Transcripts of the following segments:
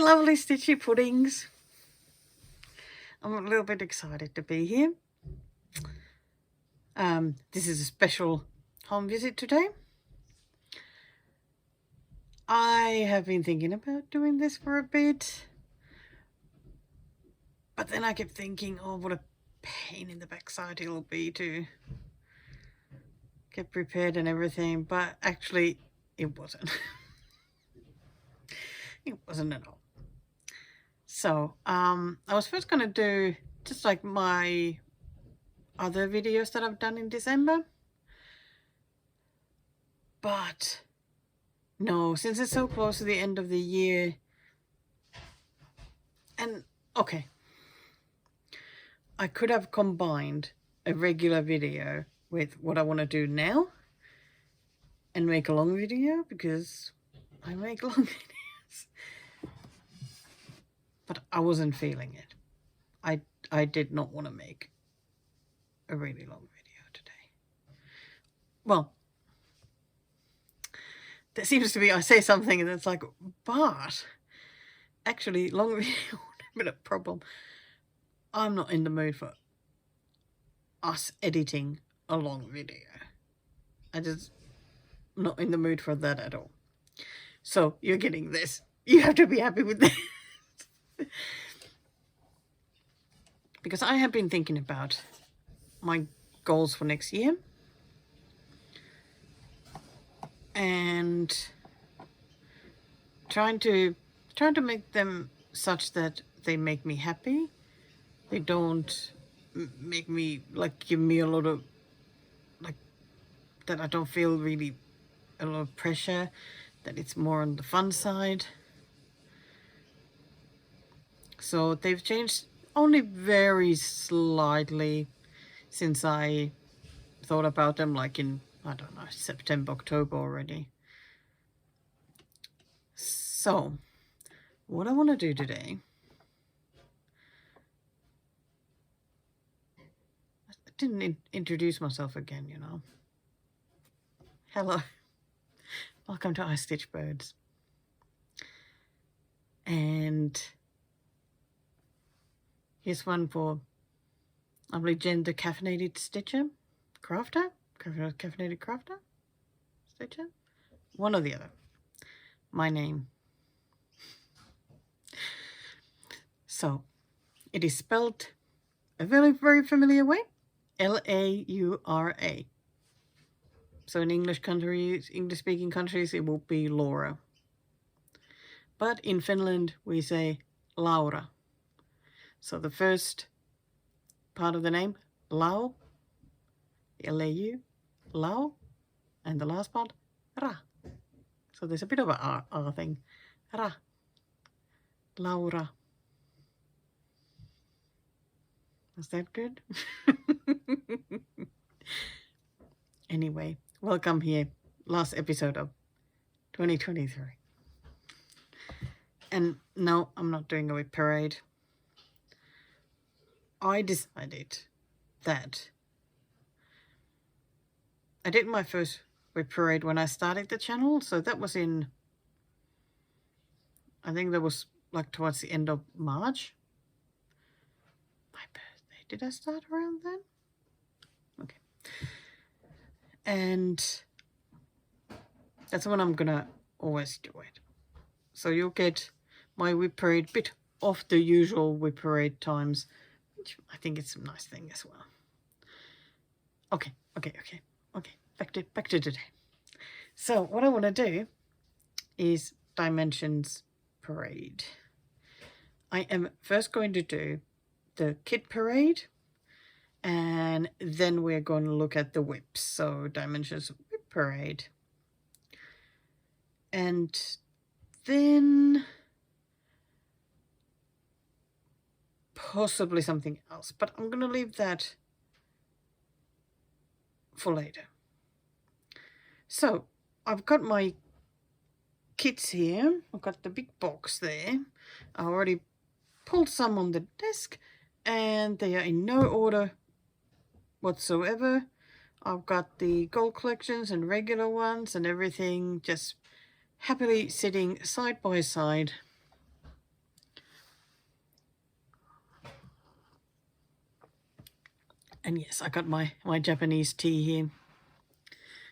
lovely stitchy puddings. I'm a little bit excited to be here. This is a special home visit today. I have been thinking about doing this for a bit, but then I kept thinking, oh, what a pain in the backside it'll be to get prepared and everything, but actually it wasn't. It wasn't at all. So I was first going to do just like my other videos that I've done in December, but no, since it's so close to the end of the year, and okay, I could have combined a regular video with what I want to do now and make a long video, because I make long videos, but I wasn't feeling it. I did not want to make a really long video today. Well, there seems to be, I say something and it's like, but actually long video would have been a problem. I'm not in the mood for us editing a long video. I'm not in the mood for that at all. So you're getting this. You have to be happy with this. Because I have been thinking about my goals for next year. And trying to make them such that they make me happy. They don't make me, like, give me a lot of, like, that I don't feel really a lot of pressure, that it's more on the fun side. So they've changed only very slightly since I thought about them, like in, I don't know, September, October already. So what I want to do today, I didn't introduce myself again, you know. Hello, welcome to I Stitch Birds. And here's one for lovely Jen, the caffeinated crafter, stitcher, one or the other. My name. So it is spelled a very, very familiar way, Laura. So in English-speaking countries, it will be Laura. But in Finland, we say Laura. So the first part of the name, Lau, L-A-U, Lau, and the last part, Ra. So there's a bit of a R thing, Ra, Laura. Was that good? Anyway, welcome here. Last episode of 2023. And no, I'm not doing a whip parade. I decided that I did my first whip parade when I started the channel. So that was in, I think that was like towards the end of March. My birthday. Did I start around then? Okay. And that's when I'm gonna always do it. So you'll get my whip parade bit off the usual whip parade times, which I think it's a nice thing as well. Okay. Back to today. So what I want to do is Dimensions Parade. I am first going to do the kit parade, and then we're going to look at the whips. So Dimensions Whip Parade. And then possibly something else, but I'm going to leave that for later. So I've got my kits here. I've got the big box there. I already pulled some on the desk, and they are in no order whatsoever. I've got the gold collections and regular ones and everything just happily sitting side by side. And yes, I got my Japanese tea here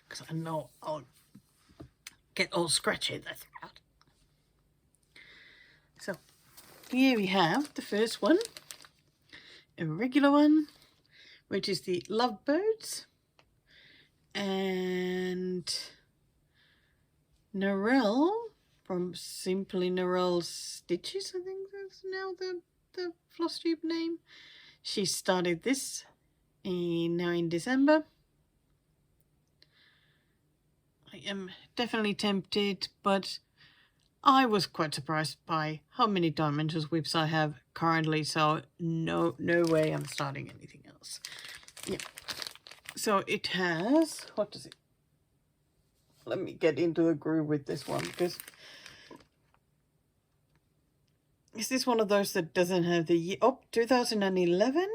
because I know I'll get all scratchy in the throat. So here we have the first one, a regular one, which is the Lovebirds, and Narelle from Simply Narelle Stitches, I think that's now the Flosstube name. She started this now in December. I am definitely tempted, but I was quite surprised by how many dimensions whips I have currently, so no way I'm starting anything else. Yeah. So it has, what does it, let me get into the groove with this one, because is this one of those that doesn't have the year? Oh, 2011?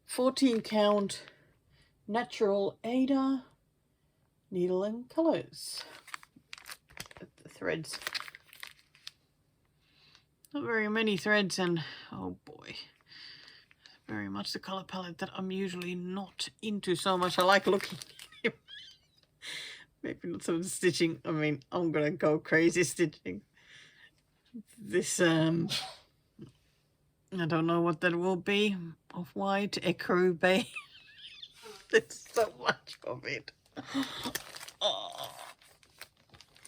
14 count natural Ada needle and colors. The threads. Not very many threads, and oh boy, very much the color palette that I'm usually not into so much. I like looking. Maybe not some stitching. I mean, I'm gonna go crazy stitching. This I don't know what that will be. Off-white, ecru bay. There's so much of it. Oh,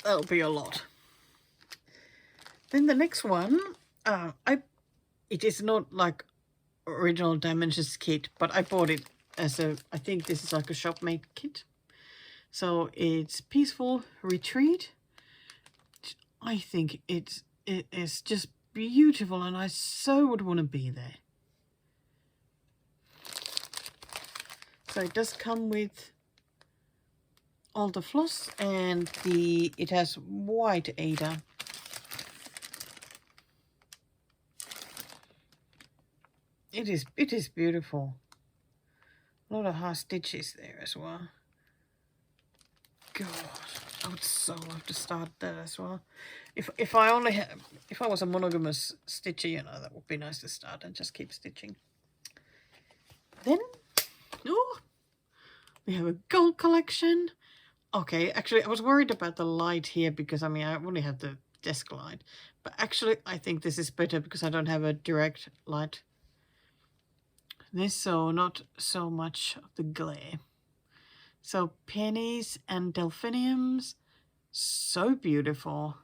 that'll be a lot. Then the next one, it is not like original Dimensions kit, but I bought it as a, I think this is like a shop-made kit. So it's Peaceful Retreat. I think it is just beautiful, and I so would want to be there. So it does come with all the floss, and it has white Ada. It is beautiful. A lot of half stitches there as well. God, I would so love to start that as well. If I was a monogamous stitcher, you know, that would be nice to start and just keep stitching. Then, oh, we have a gold collection. Okay, actually, I was worried about the light here because, I mean, I only have the desk light. But actually, I think this is better because I don't have a direct light. This, so not so much of the glare. So pennies and delphiniums, so beautiful.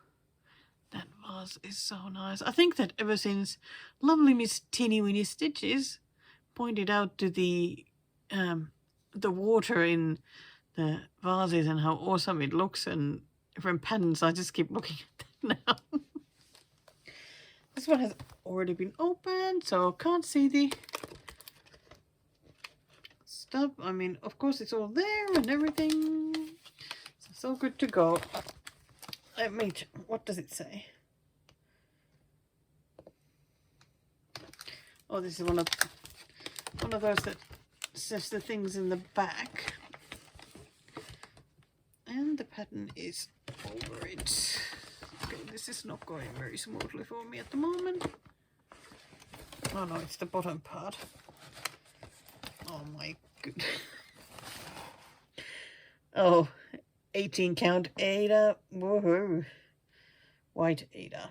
That vase is so nice. I think that ever since lovely Miss Teeny Weeny Stitches pointed out to the water in the vases and how awesome it looks, and from patterns, I just keep looking at that now. This one has already been opened, so can't see the stuff. I mean, of course, it's all there and everything. So good to go. Let me. What does it say? Oh, this is one of those that says the things in the back, and the pattern is over it. Okay, this is not going very smoothly for me at the moment. Oh no, it's the bottom part. Oh my goodness. Oh, 18 count Ada. Woohoo. White Ada.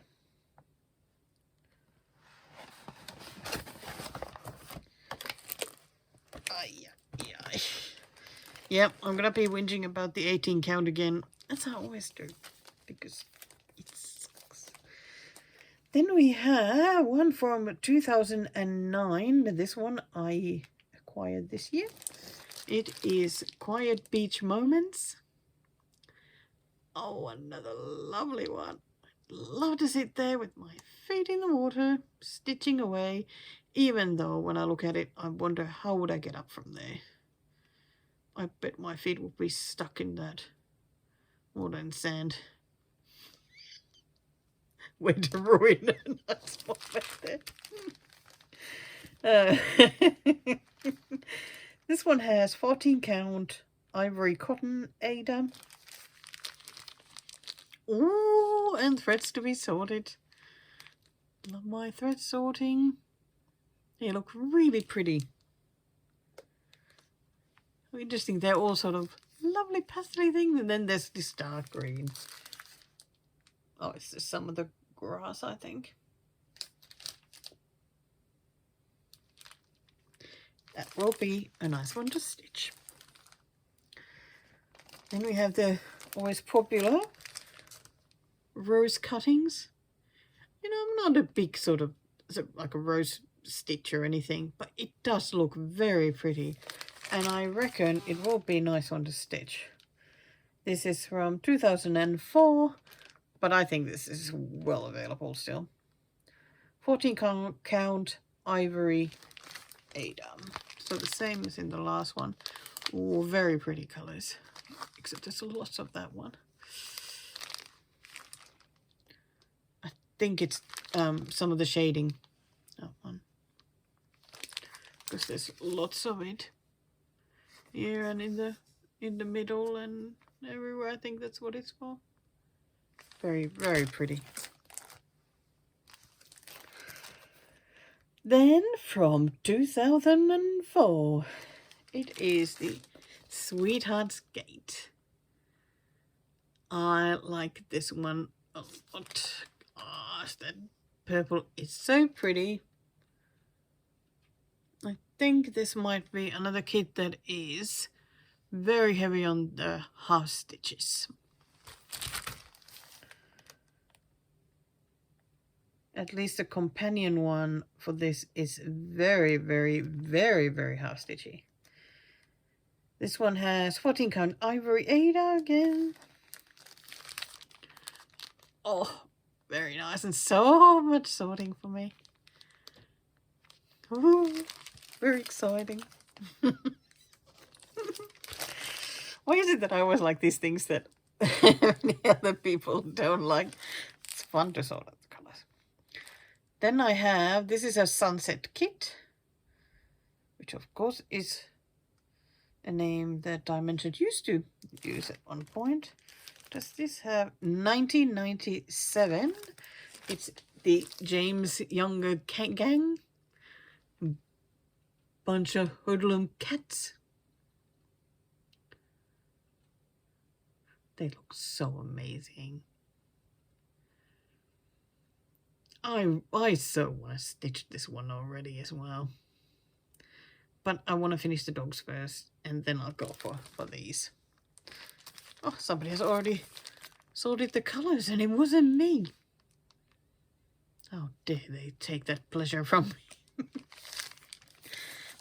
Yep, I'm gonna be whinging about the 18 count again, as I always do, because it sucks. Then we have one from 2009. This one I acquired this year. It is Quiet Beach Moments. Oh, another lovely one. I'd love to sit there with my feet in the water, stitching away, even though when I look at it, I wonder how would I get up from there. I bet my feet would be stuck in that water and sand. Way to ruin a nice spot back there. This one has 14 count ivory cotton Ada. Ooh, and threads to be sorted. Love my thread sorting. They look really pretty. Interesting, they're all sort of lovely pastel things, and then there's this dark green. Oh, it's just some of the grass, I think. That will be a nice one to stitch. Then we have the always popular rose cuttings. You know, I'm not a big sort of like a rose stitch or anything, but it does look very pretty, and I reckon it will be a nice one to stitch. This is from 2004, but I think this is well available still. 14 count ivory Ada. So the same as in the last one. Oh, very pretty colors, except there's lots of that one. I think it's some of the shading, that one, because there's lots of it here and in the middle and everywhere. I think that's what it's for. Very, very pretty. Then from 2004, it is the Sweetheart's Gate. I like this one a lot. Gosh, that purple is so pretty. I think this might be another kit that is very heavy on the half stitches. At least the companion one for this is very, very, very, very half stitchy. This one has 14 count ivory Ada again. Oh, very nice, and so much sorting for me. Ooh, very exciting. Why is it that I always like these things that many other people don't like? It's fun to sort out the colors. Then I have, this is a sunset kit, which of course is a name that Dimension used to use at one point. Does this have 1997? It's the James Younger gang. Bunch of hoodlum cats. They look so amazing. I so want to stitch this one already as well. But I want to finish the dogs first, and then I'll go for these. Oh, somebody has already sorted the colors, and it wasn't me. How dare they take that pleasure from me.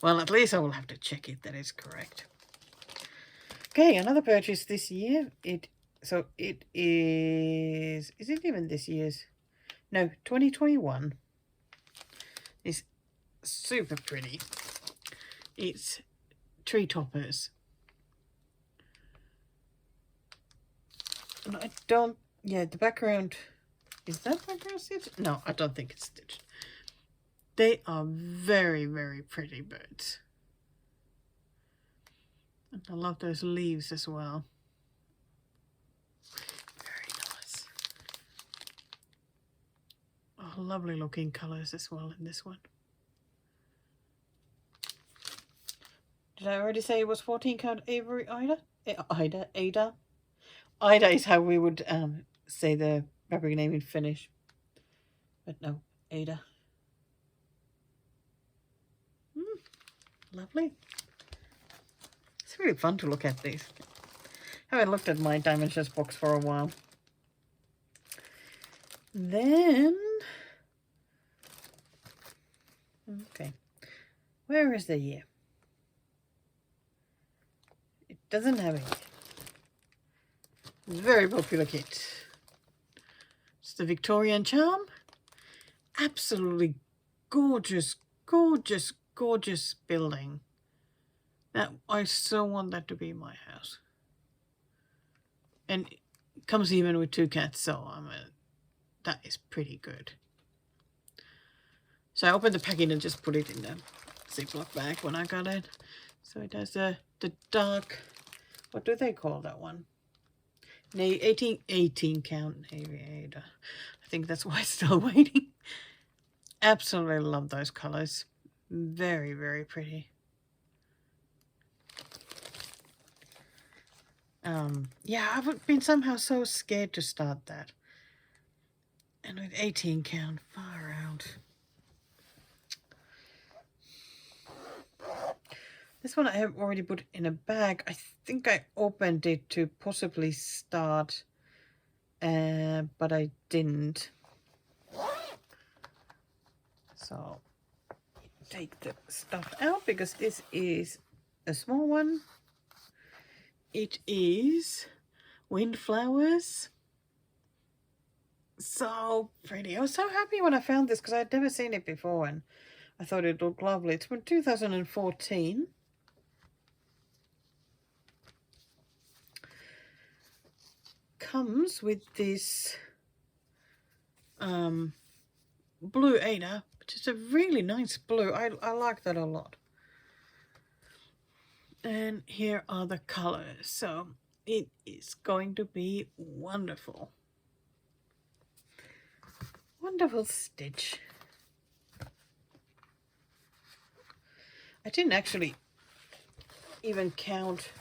Well, at least I will have to check it that it's correct. Okay, another purchase this year. So it is it even this year's? No, 2021. It's super pretty. It's tree toppers. And I don't, yeah, the background, is that background stitched? No, I don't think it's stitched. They are very, very pretty birds. And I love those leaves as well. Very nice. Oh, lovely looking colors as well in this one. Did I already say it was 14 count Avery Ada? Ada. Ada is how we would say the fabric name in Finnish. But no, Ada. Lovely. It's really fun to look at these. I haven't looked at my Dimensions box for a while. Then, okay, where is the year? It doesn't have it. It's a very popular kit. It's the Victorian Charm. Absolutely gorgeous, gorgeous, gorgeous building. That I so want that to be my house. And it comes even with 2 cats, so that is pretty good. So I opened the packaging and just put it in the Ziploc bag when I got it. So it has the dark, what do they call that one? 18 count Ada. I think that's why it's still waiting. Absolutely love those colors. Very, very pretty. Yeah, I've been somehow so scared to start that. And with 18 count, far out. This one I have already put in a bag. I think I opened it to possibly start, but I didn't. So take the stuff out because this is a small one. It is windflowers. So pretty. I was so happy when I found this because I'd never seen it before and I thought it looked lovely. It's from 2014. Comes with this blue Ada, which is a really nice blue. I like that a lot. And here are the colors. So it is going to be wonderful. Wonderful stitch. I didn't actually even count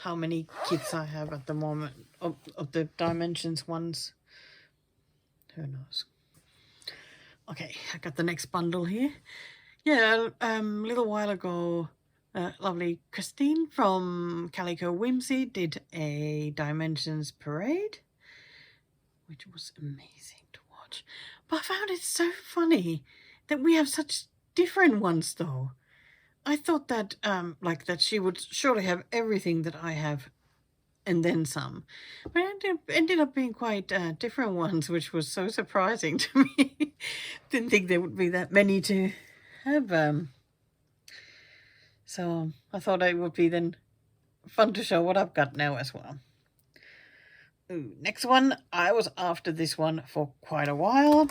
how many kits I have at the moment of the dimensions ones. Who knows? Okay, I got the next bundle here. Yeah, a little while ago, lovely Christine from Calico Whimsy did a dimensions parade, which was amazing to watch. But I found it so funny that we have such different ones though. I thought that like that she would surely have everything that I have and then some. But it ended up being quite different ones, which was so surprising to me. Didn't think there would be that many to have. So I thought it would be then fun to show what I've got now as well. Ooh, next one, I was after this one for quite a while.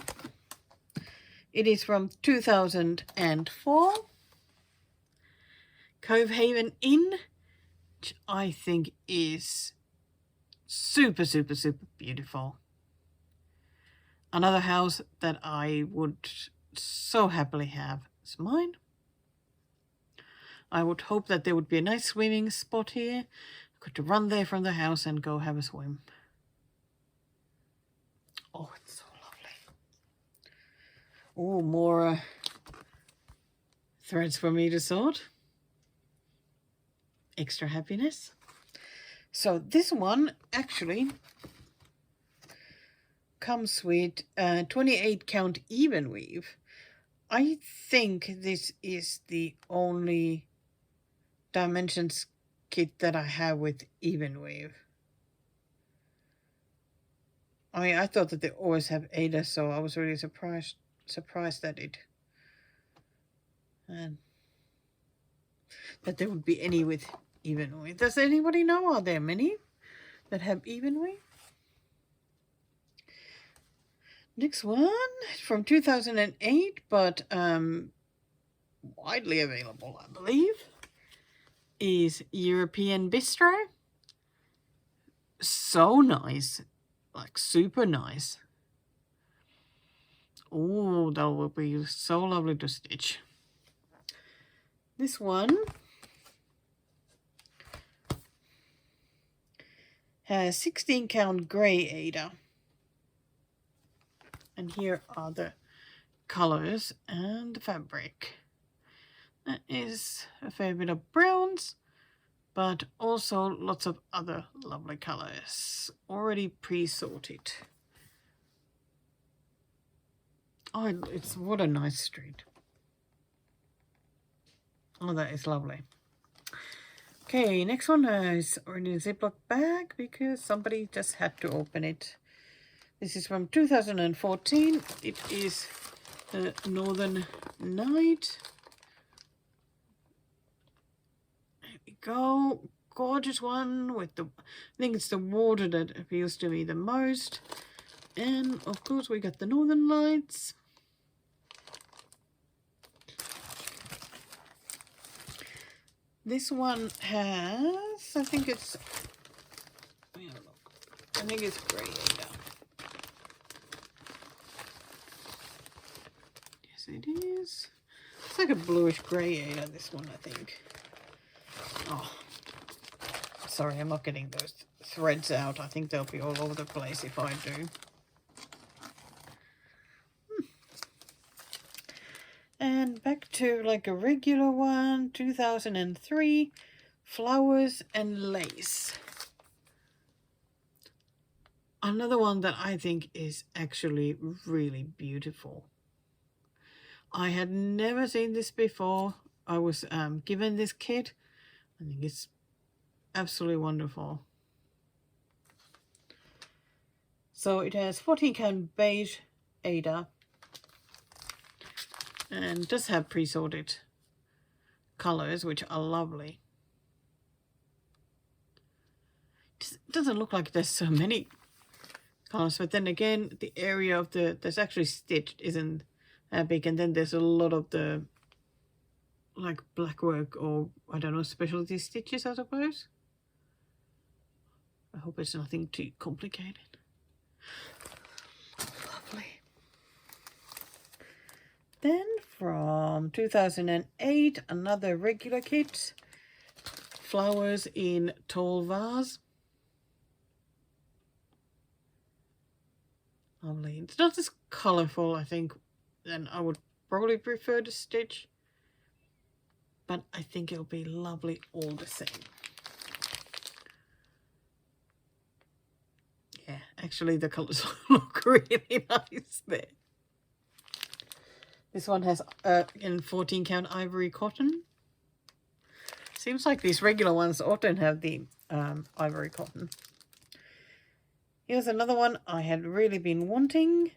It is from 2004. Cove Haven Inn, which I think is super, super, super beautiful. Another house that I would so happily have is mine. I would hope that there would be a nice swimming spot here. I could run there from the house and go have a swim. Oh, it's so lovely. Oh, more threads for me to sort. Extra happiness. So this one actually comes with 28 count even weave. I think this is the only dimensions kit that I have with even weave. I thought that they always have Ada, so I was really surprised that that there would be any with even weave. Does anybody know? Are there many that have even weave? Next one from 2008, but widely available, I believe, is European Bistro. So nice, like super nice. Oh, that will be so lovely to stitch. This one has 16 count grey Ada. And here are the colors and the fabric. That is a fair bit of browns, but also lots of other lovely colors already pre-sorted. Oh, it's what a nice street. Oh, that is lovely. Okay, next one is already in a Ziploc bag because somebody just had to open it. This is from 2014. It is the Northern Night. There we go. Gorgeous one with the, I think it's the water that appeals to me the most. And of course we got the Northern Lights. This one has, I think it's grey Ada. Yes, it is. It's like a bluish grey Ada, this one, I think. Oh, sorry, I'm not getting those threads out. I think they'll be all over the place if I do. And back to like a regular one, 2003, Flowers and Lace. Another one that I think is actually really beautiful. I had never seen this before. I was given this kit. I think it's absolutely wonderful. So it has 14 count beige Ada. And does have pre-sorted colors, which are lovely. It doesn't look like there's so many colors, but then again, the area of there's actually stitched isn't that big, and then there's a lot of the like black work, or I don't know, specialty stitches, I suppose. I hope it's nothing too complicated. Lovely. Then from 2008, another regular kit, Flowers in Tall Vase. Lovely. It's not as colourful, I think, than I would probably prefer to stitch, but I think it'll be lovely all the same. Yeah, actually the colours look really nice there. This one has in 14 count ivory cotton. Seems like these regular ones often have the ivory cotton. Here's another one I had really been wanting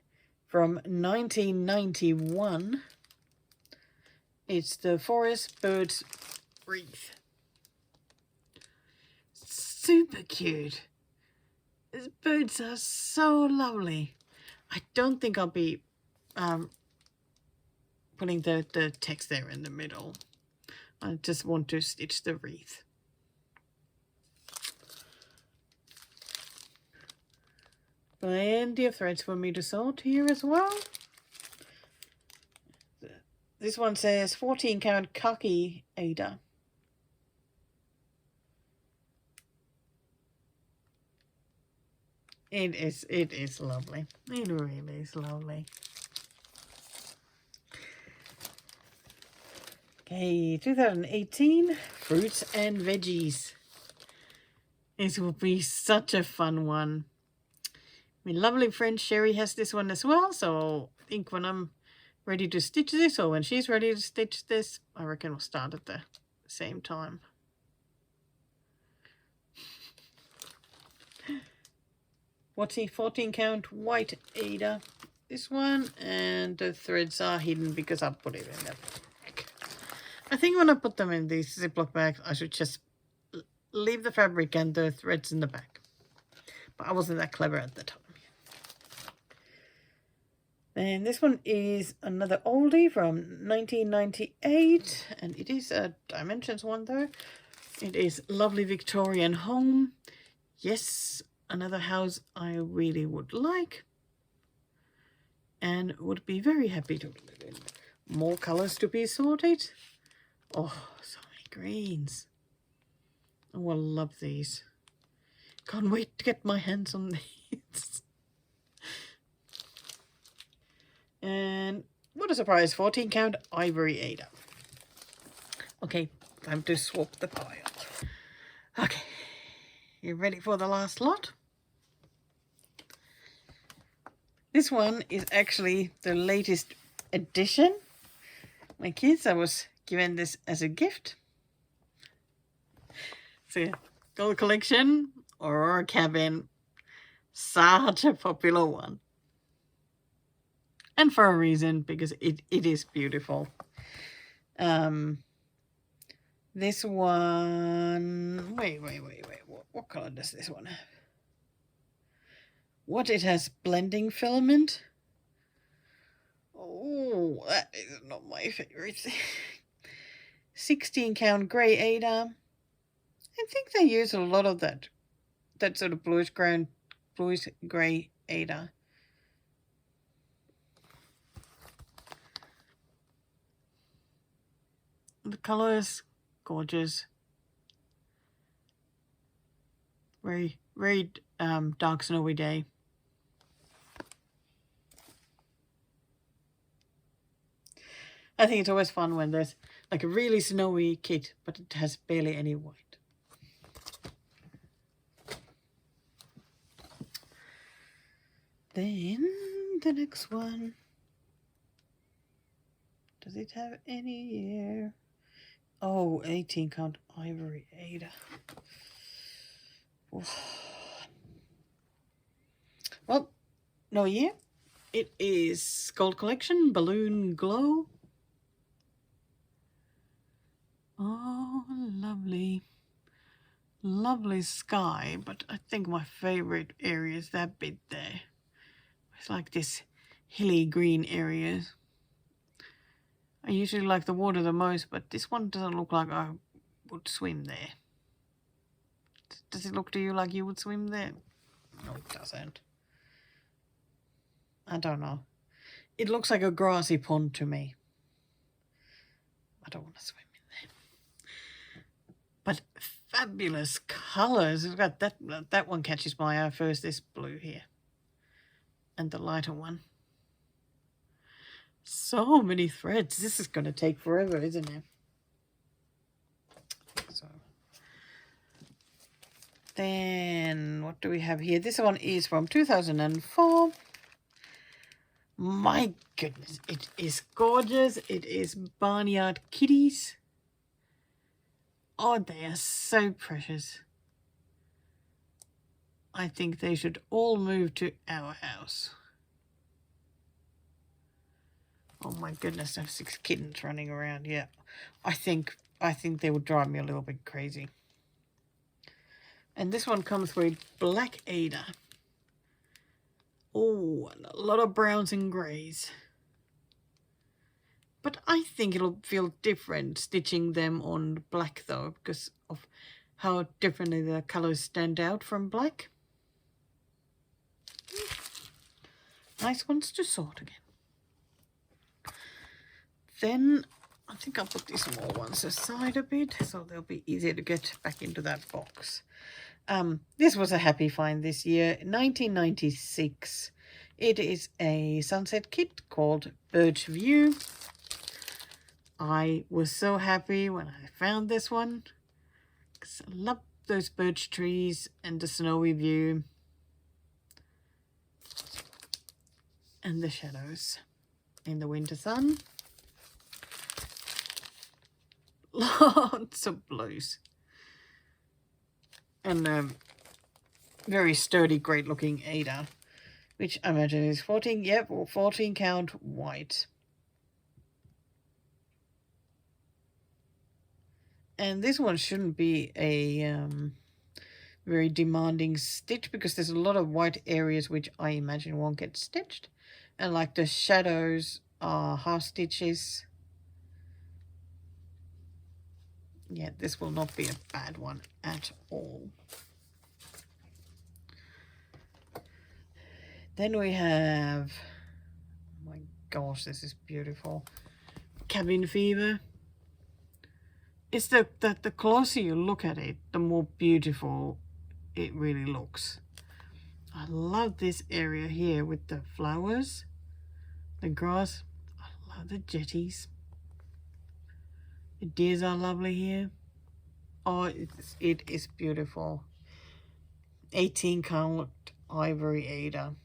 from 1991. It's the Forest Birds Wreath. Super cute. These birds are so lovely. I don't think I'll be putting the text there in the middle. I just want to stitch the wreath. Plenty of threads for me to sort here as well. This one says 14 count khaki Ada. It is lovely. It really is lovely. Okay, 2018, fruits and veggies. This will be such a fun one. My lovely friend Sherry has this one as well, so I think when I'm ready to stitch this, or when she's ready to stitch this, I reckon we'll start at the same time. What's he? 14 count white Ada. This one, and the threads are hidden because I put it in the bag. I think when I put them in these Ziploc bags, I should just leave the fabric and the threads in the bag. But I wasn't that clever at the time. And this one is another oldie from 1998, and it is a Dimensions one though. It is Lovely Victorian Home. Yes, another house I really would like and would be very happy to live in. More colors to be sorted. Oh, so many greens. Oh, I love these. Can't wait to get my hands on these. And what a surprise, 14 count ivory Ada. Okay, time to swap the pile. Okay, you ready for the last lot? This one is actually the latest edition. My kids, I was given this as a gift. So, Gold Collection, Aurora Cabin, such a popular one. And for a reason, because it is beautiful. This one, wait, what color does this one have? What, it has blending filament? Oh, that is not my favorite. 16 count grey Ada. I think they use a lot of that sort of bluish grey Ada. The colors, gorgeous. Very, very dark snowy day. I think it's always fun when there's like a really snowy kit, but it has barely any white. Then the next one. Does it have any year? Oh, 18 count ivory Ada. Well, no year. It is Gold Collection Balloon Glow. Oh, lovely. Lovely sky, but I think my favorite area is that bit there. It's like this hilly green area. I usually like the water the most, but this one doesn't look like I would swim there. Does it look to you like you would swim there? No, it doesn't. I don't know. It looks like a grassy pond to me. I don't want to swim in there. But fabulous colours. We've got that one catches my eye first, this blue here. And the lighter one. So many threads. This is going to take forever, isn't it? So. Then, what do we have here? This one is from 2004. My goodness, it is gorgeous. It is Barnyard Kitties. Oh, they are so precious. I think they should all move to our house. Oh my goodness, I have 6 kittens running around. Yeah, I think they would drive me a little bit crazy. And this one comes with black Ada. Oh, and a lot of browns and greys. But I think it'll feel different stitching them on black though, because of how differently the colours stand out from black. Nice ones to sort again. Then I think I'll put these small ones aside a bit so they'll be easier to get back into that box. This was a happy find this year, 1996. It is a sunset kit called Birch View. I was so happy when I found this one because I love those birch trees and the snowy view and the shadows in the winter sun. Lots of blues. And very sturdy, great looking Ada, which I imagine is 14, yep, or 14 count white. And this one shouldn't be a very demanding stitch because there's a lot of white areas which I imagine won't get stitched. And like the shadows are half stitches. Yeah, this will not be a bad one at all. Then we have, oh my gosh, this is beautiful. Cabin Fever. It's the closer you look at it, the more beautiful it really looks. I love this area here with the flowers, the grass. I love the jetties. The deers are lovely here. Oh, it is beautiful. 18 count ivory Ada.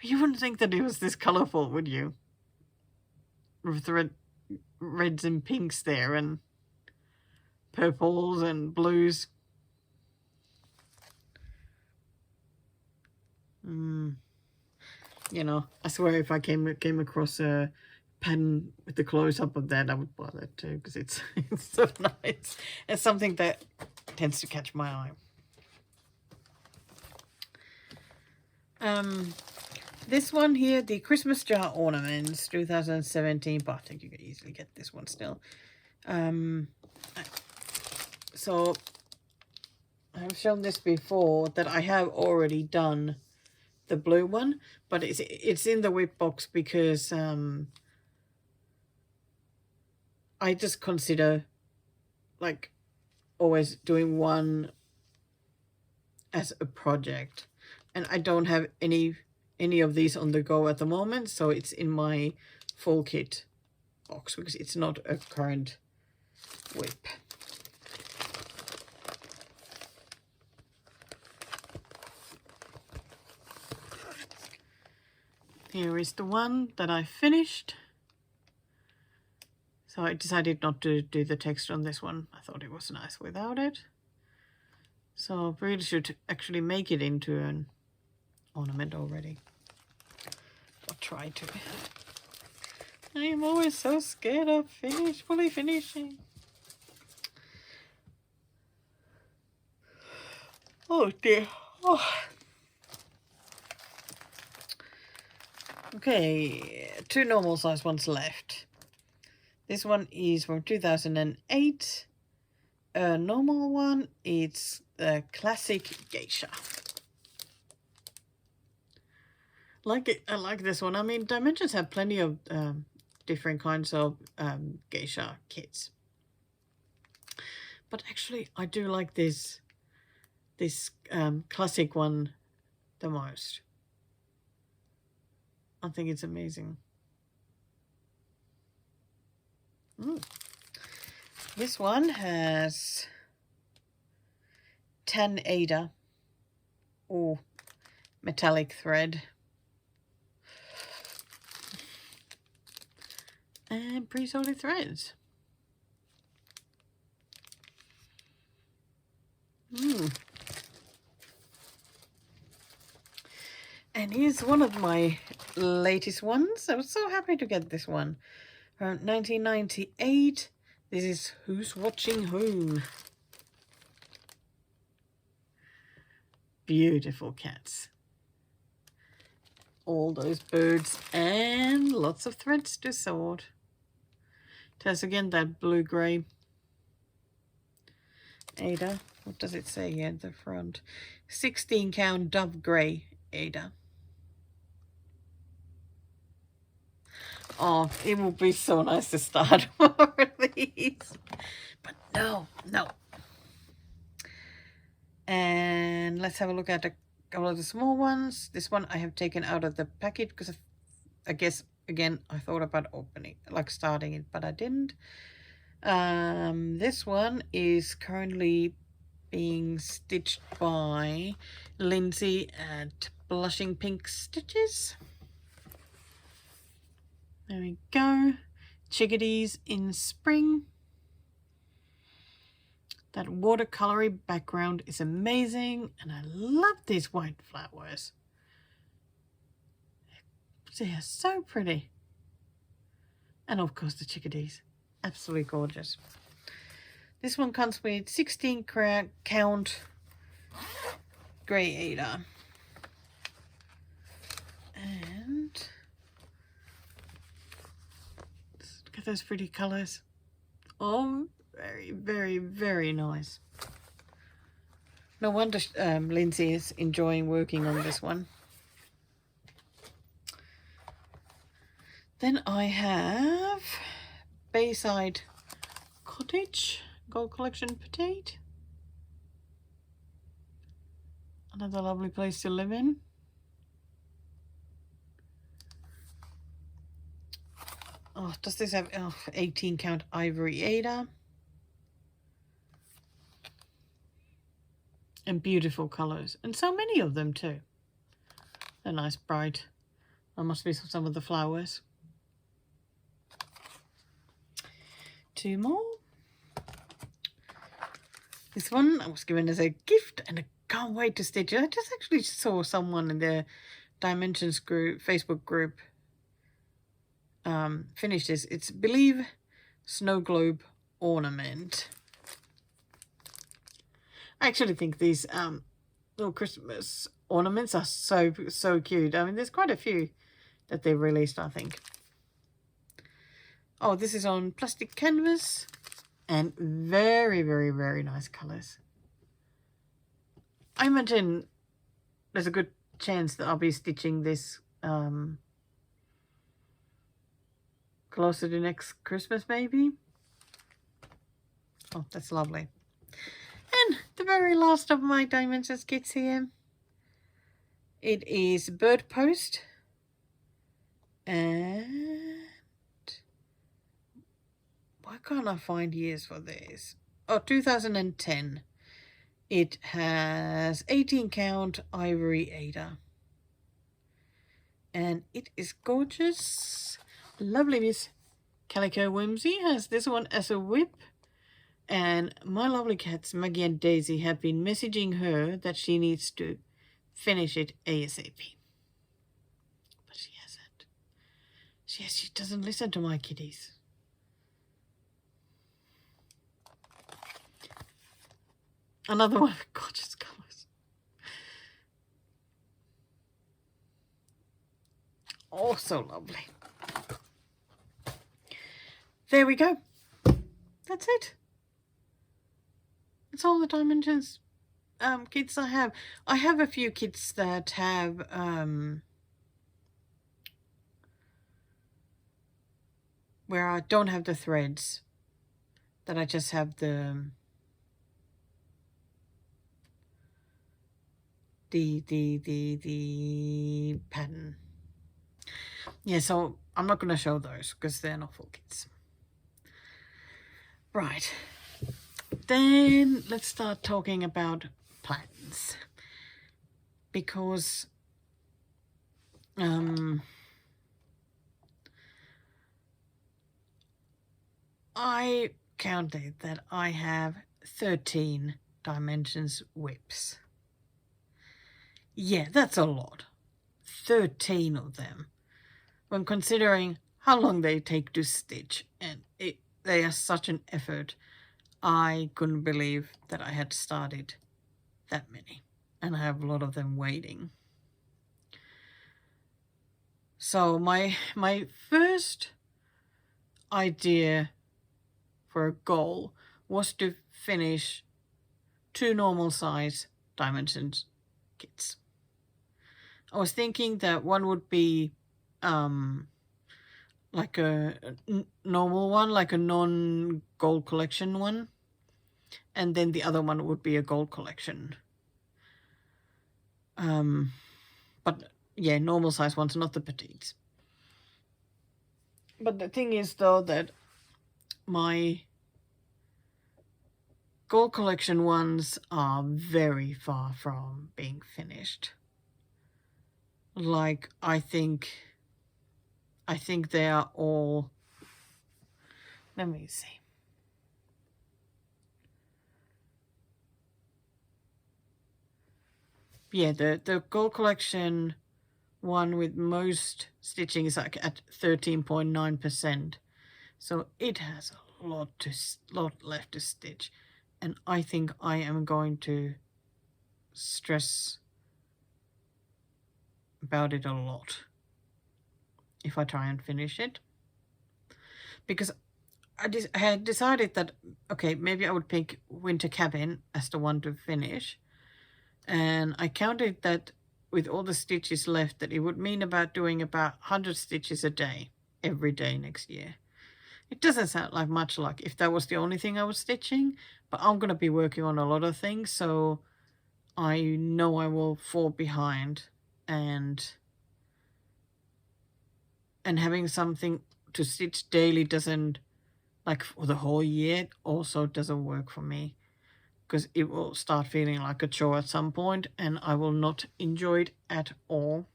You wouldn't think that it was this colourful, would you? With the reds and pinks there and purples and blues. You know, I swear if I came across a pattern with the close-up of that, I would buy that too, because it's so nice. It's something that tends to catch my eye. This one here, the Christmas jar ornaments, 2017, but I think you can easily get this one still. So I've shown this before, that I have already done the blue one, but it's in the whip box because I just consider like always doing one as a project, and I don't have any of these on the go at the moment, so it's in my full kit box because it's not a current whip. Here is the one that I finished. So I decided not to do the text on this one. I thought it was nice without it. So I really should actually make it into an ornament already. I'll try to. I am always so scared of fully finishing. Oh dear. Oh. Okay, 2 normal size ones left. This one is from 2008. A normal one, it's the classic geisha. Like it, I like this one. I mean, Dimensions have plenty of different kinds of geisha kits, but actually, I do like this classic one the most. I think it's amazing. This one has 10 Ada or metallic thread and pre-solid threads. And here's one of my latest ones. I was so happy to get this one. Around 1998. This is Who's Watching Whom. Beautiful cats. All those birds and lots of threads to sort. It has again that blue-grey Ada. What does it say here at the front? 16 count dove grey Ada. Oh, it would be so nice to start more of these. But no. And let's have a look at a couple of the small ones. This one I have taken out of the packet because I guess, again, I thought about opening, like starting it, but I didn't. This one is currently being stitched by Lindsay at Blushing Pink Stitches. There we go. Chickies in spring. That watercolory background is amazing, and I love these white flowers. They are so pretty. And of course the chickadees. Absolutely gorgeous. This one comes with 16 count grey Ada. And look at those pretty colours. Oh, very, very, very nice. No wonder Lindsay is enjoying working on this one. Then I have Bayside Cottage Gold Collection Petite. Another lovely place to live in. Oh, does this have 18 count ivory Ada? And beautiful colours. And so many of them too. They're nice, bright. That must be some of the flowers. 2 more. This one I was given as a gift and I can't wait to stitch it. I just actually saw someone in their Dimensions group, Facebook group, finish this. It's Believe Snow Globe Ornament. I actually think these little Christmas ornaments are so cute. I mean, there's quite a few that they've released, I think. Oh, this is on plastic canvas and very, very, very nice colours. I imagine there's a good chance that I'll be stitching this closer to next Christmas maybe. Oh, that's lovely. And the very last of my dimensions kits here. It is Bird Post. And why can't I find years for this? Oh, 2010. It has 18 count ivory Ada. And it is gorgeous. Lovely Miss Calico Whimsy has this one as a whip. And my lovely cats Maggie and Daisy have been messaging her that she needs to finish it ASAP. But she hasn't. She doesn't listen to my kitties. Another one with gorgeous colours. Oh, so lovely. There we go. That's it. That's all the dimensions kits I have. I have a few kits that have where I don't have the threads, that I just have the pattern. Yeah, so I'm not going to show those because they're not full kits. Right. Then let's start talking about plans. Because I counted that I have 13 dimensions whips. Yeah, that's a lot. 13 of them. When considering how long they take to stitch, and they are such an effort, I couldn't believe that I had started that many. And I have a lot of them waiting. So my first idea for a goal was to finish 2 normal size dimensions kits. I was thinking that one would be like a normal one, like a non-gold collection one, and then the other one would be a gold collection. But yeah, normal size ones, not the petites. But the thing is though that my gold collection ones are very far from being finished. Like I think they are all, let me see. Yeah, the gold collection one with most stitching is like at 13.9%. So it has a lot left to stitch. And I think I am going to stress about it a lot if I try and finish it. Because I had decided that, okay, maybe I would pick Winter Cabin as the one to finish. And I counted that with all the stitches left, that it would mean about doing about 100 stitches a day, every day next year. It doesn't sound like much, like if that was the only thing I was stitching, but I'm going to be working on a lot of things, so I know I will fall behind, and having something to stitch daily doesn't, like for the whole year, also doesn't work for me, because it will start feeling like a chore at some point and I will not enjoy it at all.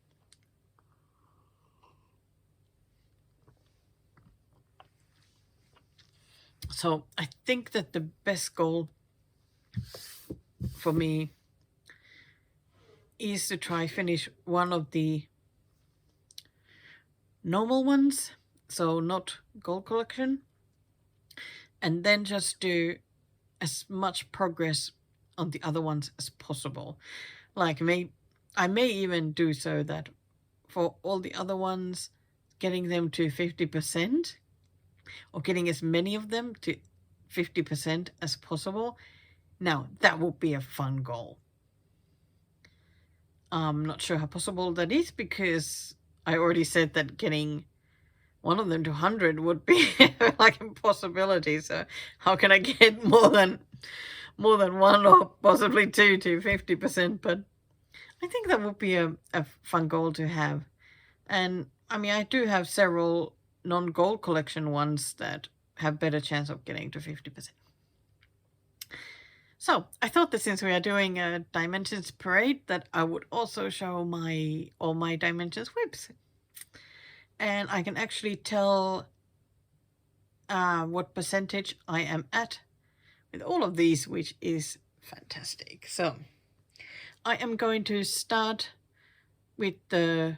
So I think that the best goal for me is to try finish one of the normal ones, so not gold collection, and then just do as much progress on the other ones as possible. Like I may even do so that for all the other ones, getting them to 50%, or getting as many of them to 50% as possible. Now that would be a fun goal. I'm not sure how possible that is, because I already said that getting one of them to 100 would be like impossibility. So how can I get more than one or possibly two to 50%? But I think that would be a fun goal to have. And I mean, I do have several non-gold collection ones that have better chance of getting to 50%. So I thought that since we are doing a Dimensions parade, that I would also show all my Dimensions whips. And I can actually tell what percentage I am at with all of these, which is fantastic. So I am going to start with the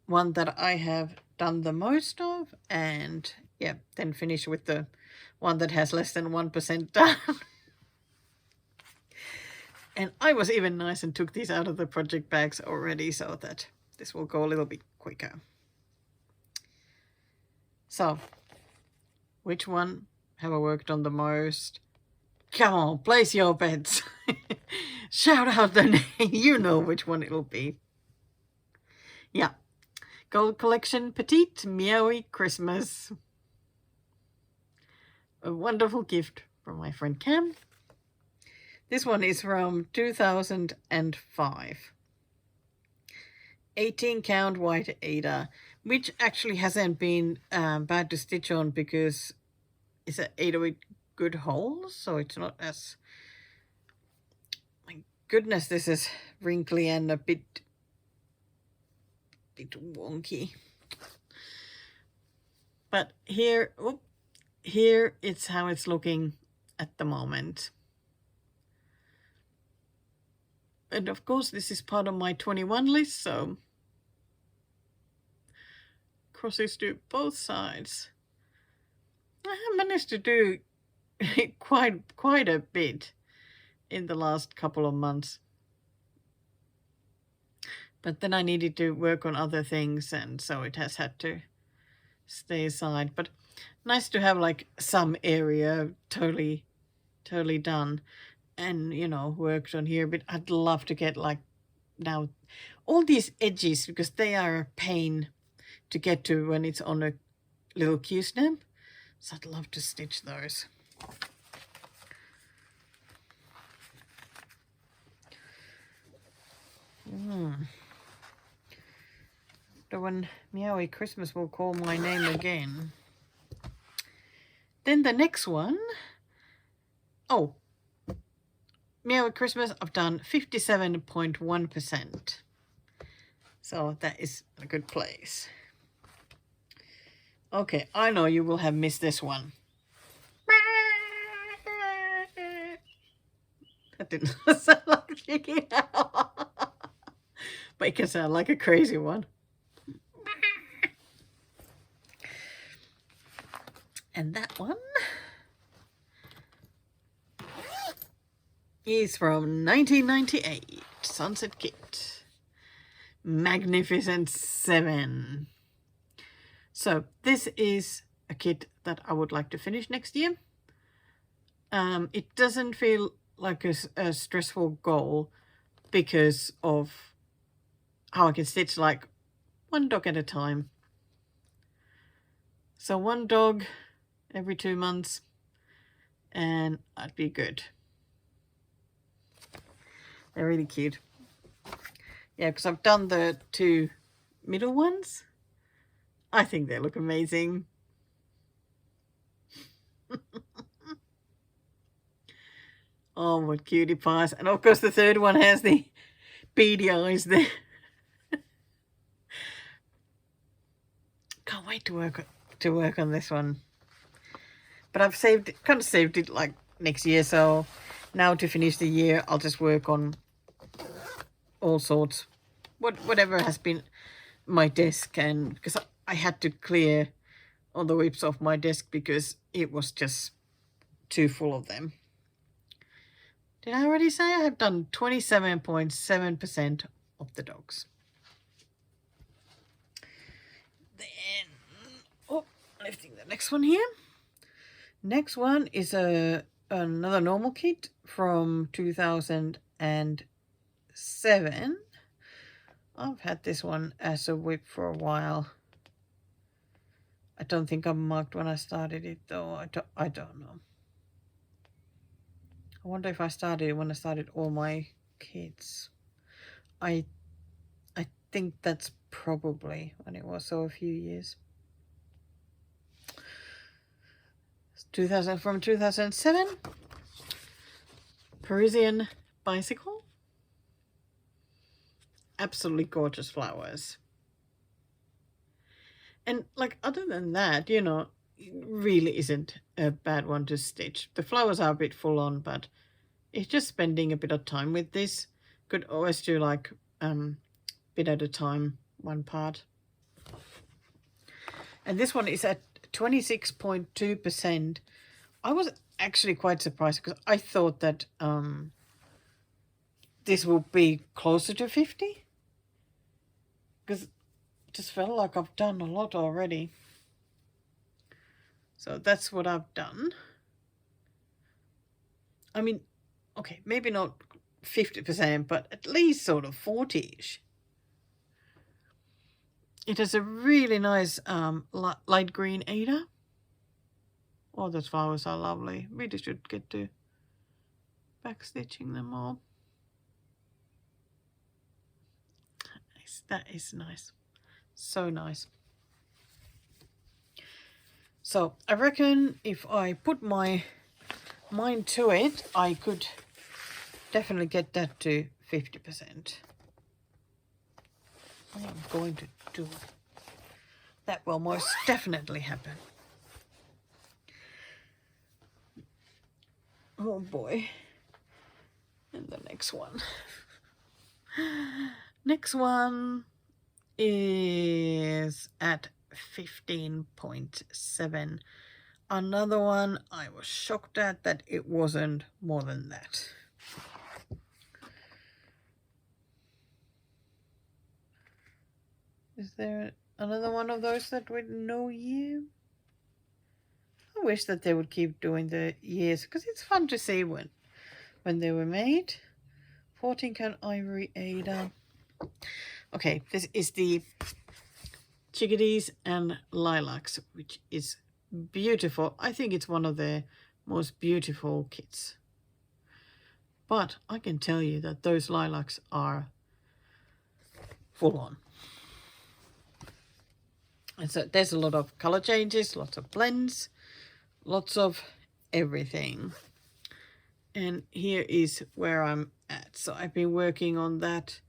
one that I have done the most of, and yeah, then finish with the one that has less than 1% done. And I was even nice and took these out of the project bags already, so that this will go a little bit quicker. So, which one have I worked on the most? Come on, place your bets. Shout out the name. You know which one it'll be. Yeah. Gold Collection Petite Meowy Christmas. A wonderful gift from my friend Cam. This one is from 2005. 18 count white Ada, which actually hasn't been bad to stitch on, because it's an Ada with good holes, so it's not as... My goodness, this is wrinkly and a bit wonky. But here it's how it's looking at the moment. And of course, this is part of my 21 list, so crosses to both sides. I have managed to do quite a bit in the last couple of months. But then I needed to work on other things, and so it has had to stay aside. But nice to have like some area totally done, and you know, worked on here. But I'd love to get like now all these edges, because they are a pain to get to when it's on a little Q-snap. So I'd love to stitch those. So when Meowy Christmas will call my name again. Then the next one. Oh, Meowy Christmas, I've done 57.1%. So that is a good place. Okay, I know you will have missed this one. That didn't sound like a chicken. But it can sound like a crazy one. And that one is from 1998, Sunset Kit. Magnificent 7. So this is a kit that I would like to finish next year. It doesn't feel like a stressful goal because of how I can stitch like one dog at a time. So one dog every 2 months, and I'd be good. They're really cute. Yeah, because I've done the 2 middle ones. I think they look amazing. Oh, what cutie pies. And of course the third one has the beady eyes there. Can't wait to work on this one. But I've kind of saved it like next year, so now to finish the year I'll just work on all sorts, whatever has been my desk, and because I had to clear all the whips off my desk because it was just too full of them. Did I already say I have done 27.7% of the dogs? Then, oh, lifting the next one here. Next one is another normal kit from 2007. I've had this one as a whip for a while. I don't think I marked when I started it though. I don't know. I wonder if I started when I started all my kits. I think that's probably when it was, so a few years. from 2007. Parisian bicycle. Absolutely gorgeous flowers. And like, other than that, you know, it really isn't a bad one to stitch. The flowers are a bit full on, but it's just spending a bit of time with this. Could always do like bit at a time, one part. And this one is at 26.2%. I was actually quite surprised because I thought that this will be closer to 50. Because it just felt like I've done a lot already. So that's what I've done. I mean, okay, maybe not 50%, but at least sort of 40-ish. It has a really nice light green Ada. Oh, those flowers are lovely. Really should get to backstitching them all. Nice. That is nice. So nice. So I reckon if I put my mind to it, I could definitely get that to 50%. I am going to do it. That will most definitely happen. Oh boy. And the next one. Next one is at 15.7. Another one I was shocked at that it wasn't more than that. Is there another one of those that with no year? I wish that they would keep doing the years because it's fun to see when they were made. 14 count ivory Ada. Okay, this is the Chickies and Lilacs, which is beautiful. I think it's one of the most beautiful kits. But I can tell you that those lilacs are full on. And so there's a lot of color changes, lots of blends, lots of everything. And here is where I'm at. So I've been working on that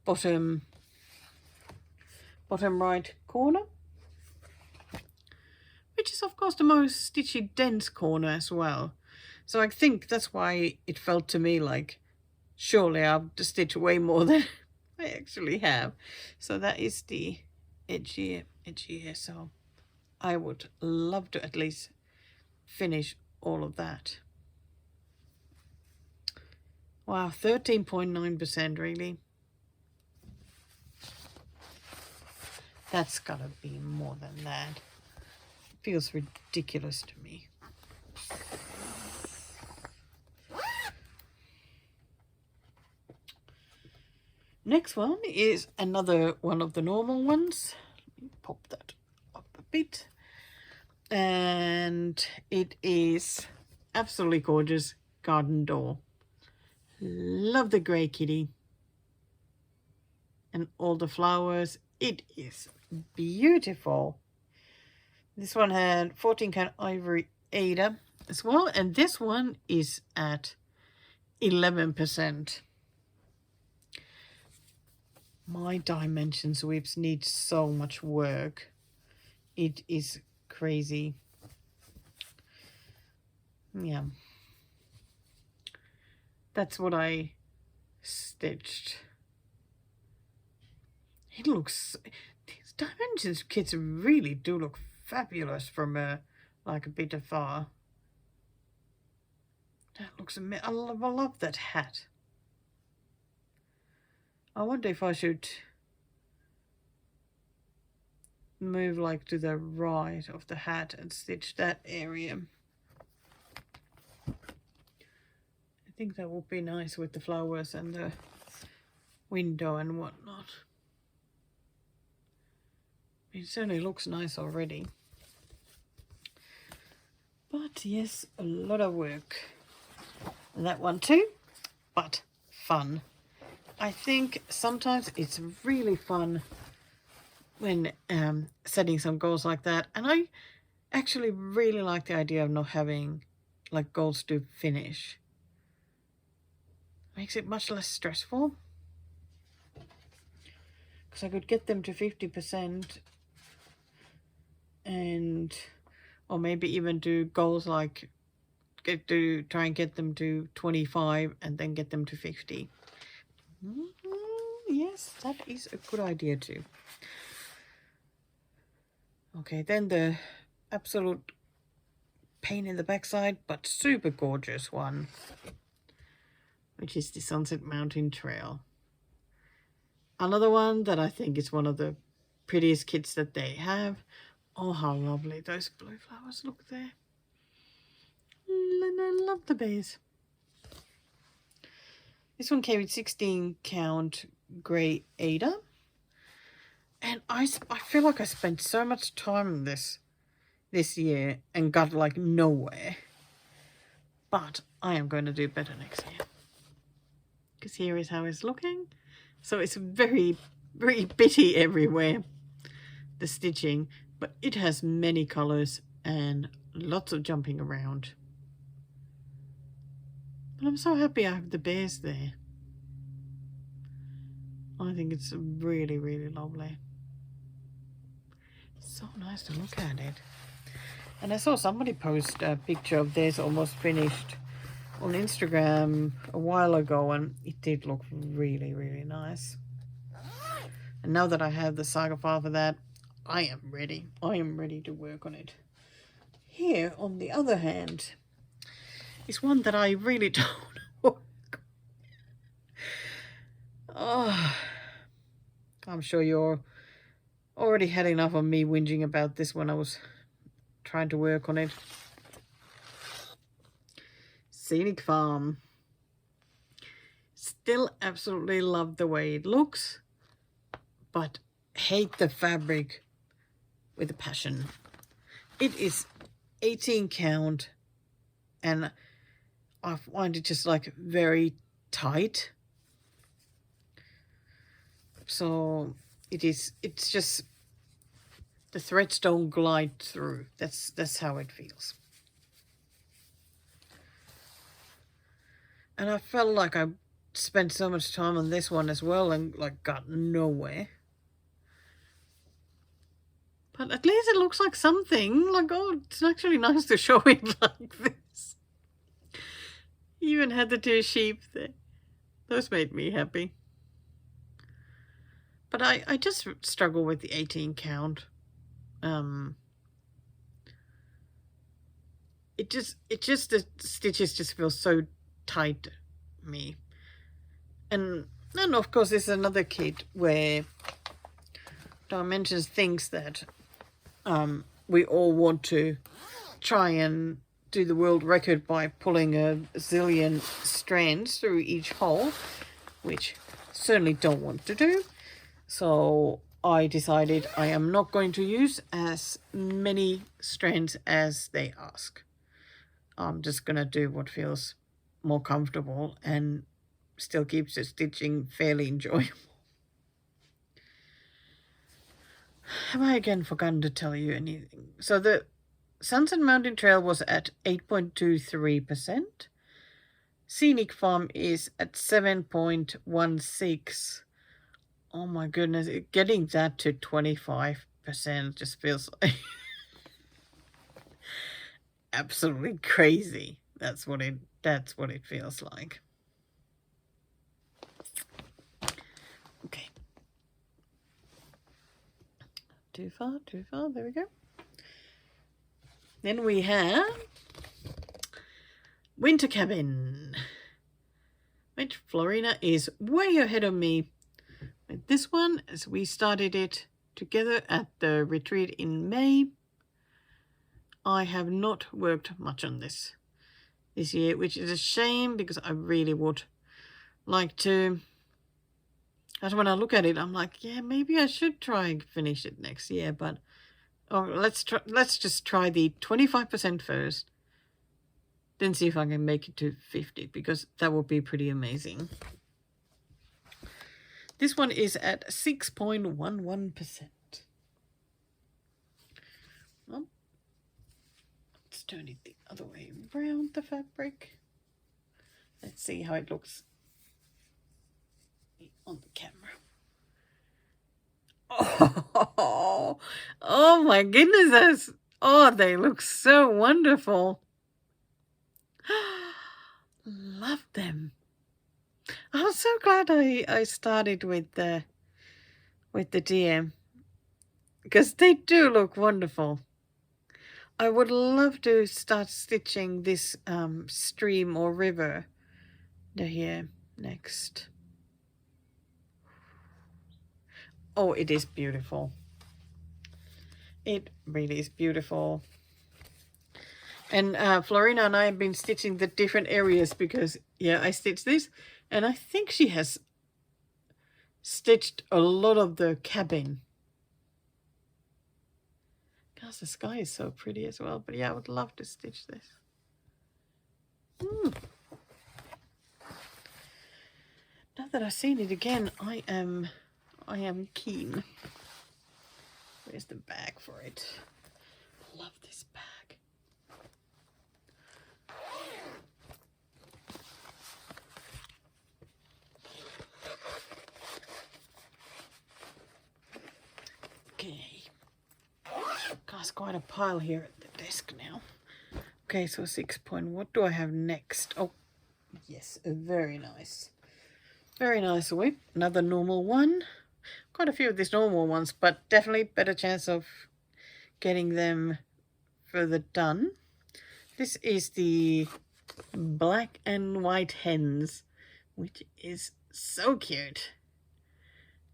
bottom right corner, which is of course the most stitchy dense corner as well. So I think that's why it felt to me like surely I've stitched way more than I actually have. So that is the edgier. So I would love to at least finish all of that. Wow, 13.9% really. That's gotta be more than that. Feels ridiculous to me. Next one is another one of the normal ones. Let me pop that up a bit. And it is absolutely gorgeous garden door. Love the grey kitty. And all the flowers. It is beautiful. This one had 14 count ivory Ada as well. And this one is at 11%. My dimension sweeps need so much work. It is crazy. Yeah. That's what I stitched. It looks, these dimensions kits really do look fabulous from like a bit afar. That looks amazing. I love that hat. I wonder if I should move like to the right of the hat and stitch that area. I think that would be nice with the flowers and the window and whatnot. It certainly looks nice already. But yes, a lot of work. And that one too, but fun. I think sometimes it's really fun when setting some goals like that. And I actually really like the idea of not having like goals to finish. Makes it much less stressful. Because I could get them to 50% and, or maybe even do goals like try and get them to 25 and then get them to 50. Yes, that is a good idea too. Okay, then the absolute pain in the backside, but super gorgeous one, which is the Sunset Mountain Trail. Another one that I think is one of the prettiest kits that they have. Oh, how lovely those blue flowers look there. And I love the bears. This one came with 16 count grey Ada. And I feel like I spent so much time on this year and got like nowhere. But I am going to do better next year. Because here is how it's looking. So it's very, very bitty everywhere, the stitching. But it has many colours and lots of jumping around. And I'm so happy I have the bears there. I think it's really, really lovely. So nice to look at it. And I saw somebody post a picture of theirs almost finished on Instagram a while ago, and it did look really, really nice. And now that I have the saga file for that, I am ready. I am ready to work on it. Here, on the other hand, is one that I really don't work on. Oh, I'm sure you're already had enough of me whinging about this when I was trying to work on it. Scenic Farm. Still absolutely love the way it looks, but hate the fabric with a passion. It is 18 count and I find it just like very tight. So it's just the threads don't glide through. That's how it feels. And I felt like I spent so much time on this one as well and like got nowhere. But at least it looks like something. Like, oh, it's actually nice to show it like this. Even had the two sheep there. Those made me happy. But I just struggle with the 18 count. It just the stitches just feel so tight to me. And of course there's another kit where Dimensions thinks that we all want to try and do the world record by pulling a zillion strands through each hole, which certainly don't want to do. So I decided I am not going to use as many strands as they ask. I'm just going to do what feels more comfortable and still keeps the stitching fairly enjoyable. Have I again forgotten to tell you anything? So the Sunset Mountain Trail was at 8.23%. Scenic Farm is at 7.16%. Oh my goodness, getting that to 25% just feels like absolutely crazy. That's what it feels like. Okay. Too far, there we go. Then we have Winter Cabin, which Florina is way ahead of me with this one, as we started it together at the retreat in May. I have not worked much on this year, which is a shame because I really would like to. That's when I look at it, I'm like, yeah, maybe I should try and finish it next year, but let's just try the 25% first. Then see if I can make it to 50, because that would be pretty amazing. This one is at 6.11%. Well, let's turn it the other way around the fabric. Let's see how it looks on the camera. Oh, oh my goodness, they look so wonderful. Love them. I'm so glad I started with the DM, because they do look wonderful. I would love to start stitching this stream or river here next. Oh, it is beautiful. It really is beautiful. And Florina and I have been stitching the different areas because, yeah, I stitched this. And I think she has stitched a lot of the cabin. Gosh, the sky is so pretty as well. But yeah, I would love to stitch this. Now that I've seen it again, I am keen. Where's the bag for it? Love this bag. Okay. Gosh, quite a pile here at the desk now. Okay, so 6 point. What do I have next? Oh, yes, a very nice whip. Another normal one. Quite a few of these normal ones, but definitely better chance of getting them further done. This is the black and white hens, which is so cute.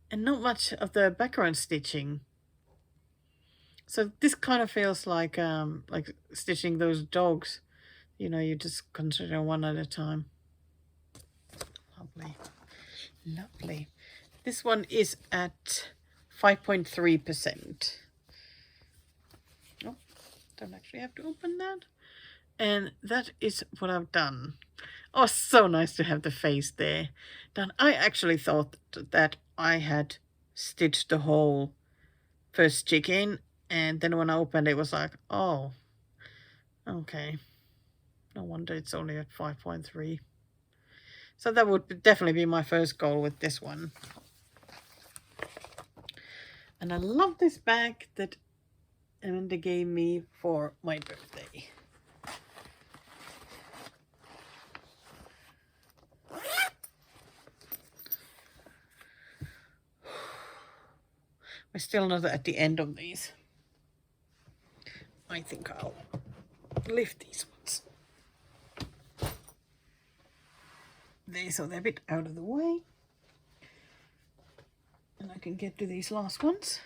And not much of the background stitching. So this kind of feels like stitching those dogs. You know, you just consider one at a time. Lovely. Lovely. This one is at 5.3%. Oh, don't actually have to open that. And that is what I've done. Oh, so nice to have the face there done. I actually thought that I had stitched the whole first chicken, and then when I opened it, it was like, oh, okay. No wonder it's only at 5.3. So that would definitely be my first goal with this one. And I love this bag that Amanda gave me for my birthday. We're still not at the end of these. I think I'll lift these ones. So they're a bit out of the way. And I can get to these last ones.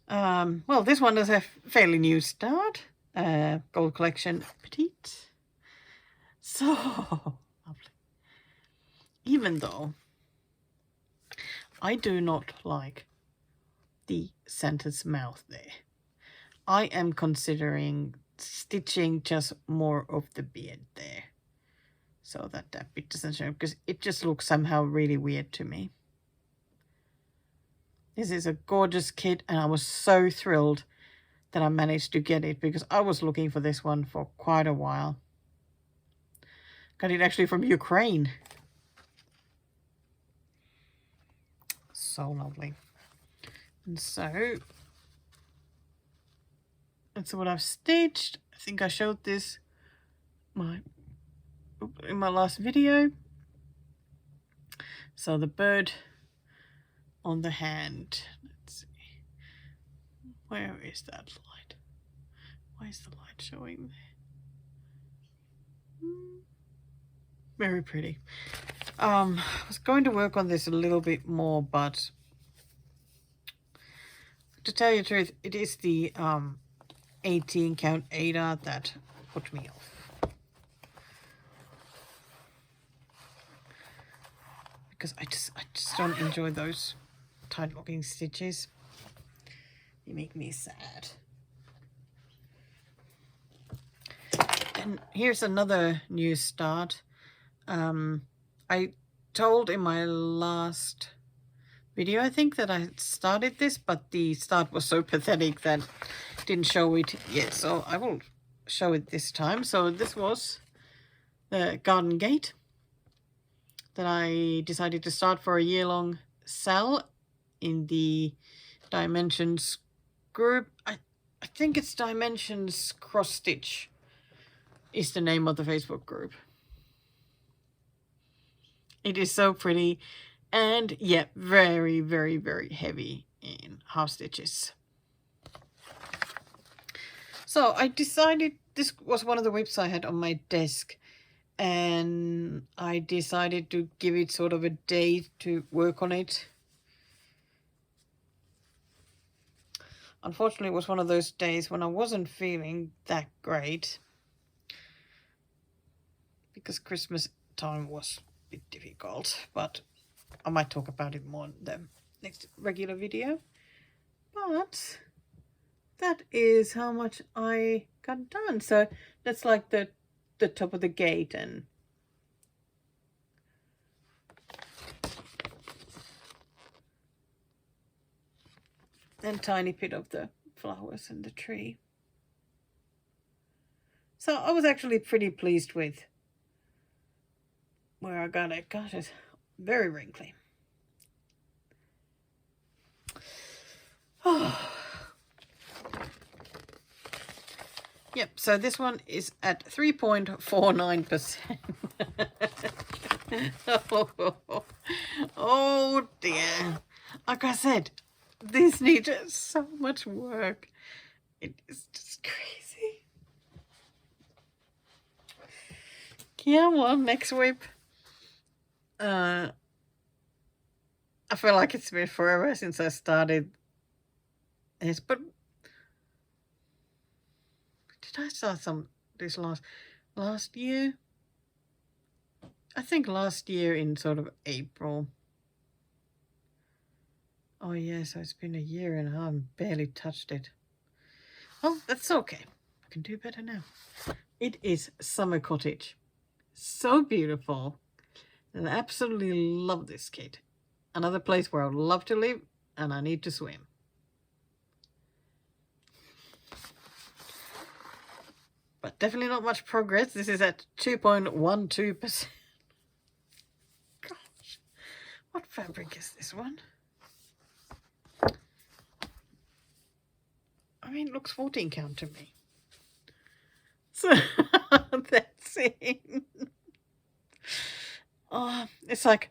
Well, this one is a fairly new start. Gold Collection Petite. So lovely. Even though I do not like the Santa's mouth there, I am considering stitching just more of the beard there, so that bit doesn't show, because it just looks somehow really weird to me. This is a gorgeous kit, and I was so thrilled that I managed to get it, because I was looking for this one for quite a while. Got it actually from Ukraine. So lovely. And so that's what I've stitched. I think I showed this in my last video. So the bird on the hand. Let's see. Where is that light? Why is the light showing there? Very pretty. I was going to work on this a little bit more, but to tell you the truth, it is the 18 count Ada that put me off. because I just don't enjoy those tight locking stitches. They make me sad. And here's another new start. I told in my last video, I think, that I started this, but the start was so pathetic that I didn't show it yet. So I will show it this time. So this was the garden gate that I decided to start for a year-long sale in the Dimensions group. I think it's Dimensions Cross Stitch is the name of the Facebook group. It is so pretty and yeah, very, very, very heavy in half stitches. So I decided, this was one of the whips I had on my desk, and I decided to give it sort of a day to work on it. Unfortunately, it was one of those days when I wasn't feeling that great, because Christmas time was a bit difficult, but I might talk about it more in the next regular video. But that is how much I got done. So that's like the top of the gate, and tiny bit of the flowers and the tree. So I was actually pretty pleased with where I got it. Gosh, it's very wrinkly. Oh. Yep, so this one is at 3.49%. Oh dear. Like I said, this needs so much work. It is just crazy. Come on, next whip. I feel like it's been forever since I started this, but did I start this last year? I think last year in sort of April. Oh yeah, so it's been a year and I haven't barely touched it. Well, that's okay. I can do better now. It is Summer Cottage. So beautiful. And I absolutely love this kit. Another place where I would love to live, and I need to swim. But definitely not much progress. This is at 2.12%. Gosh, what fabric is this one? I mean, it looks 14 count to me. So that's it. Oh, it's like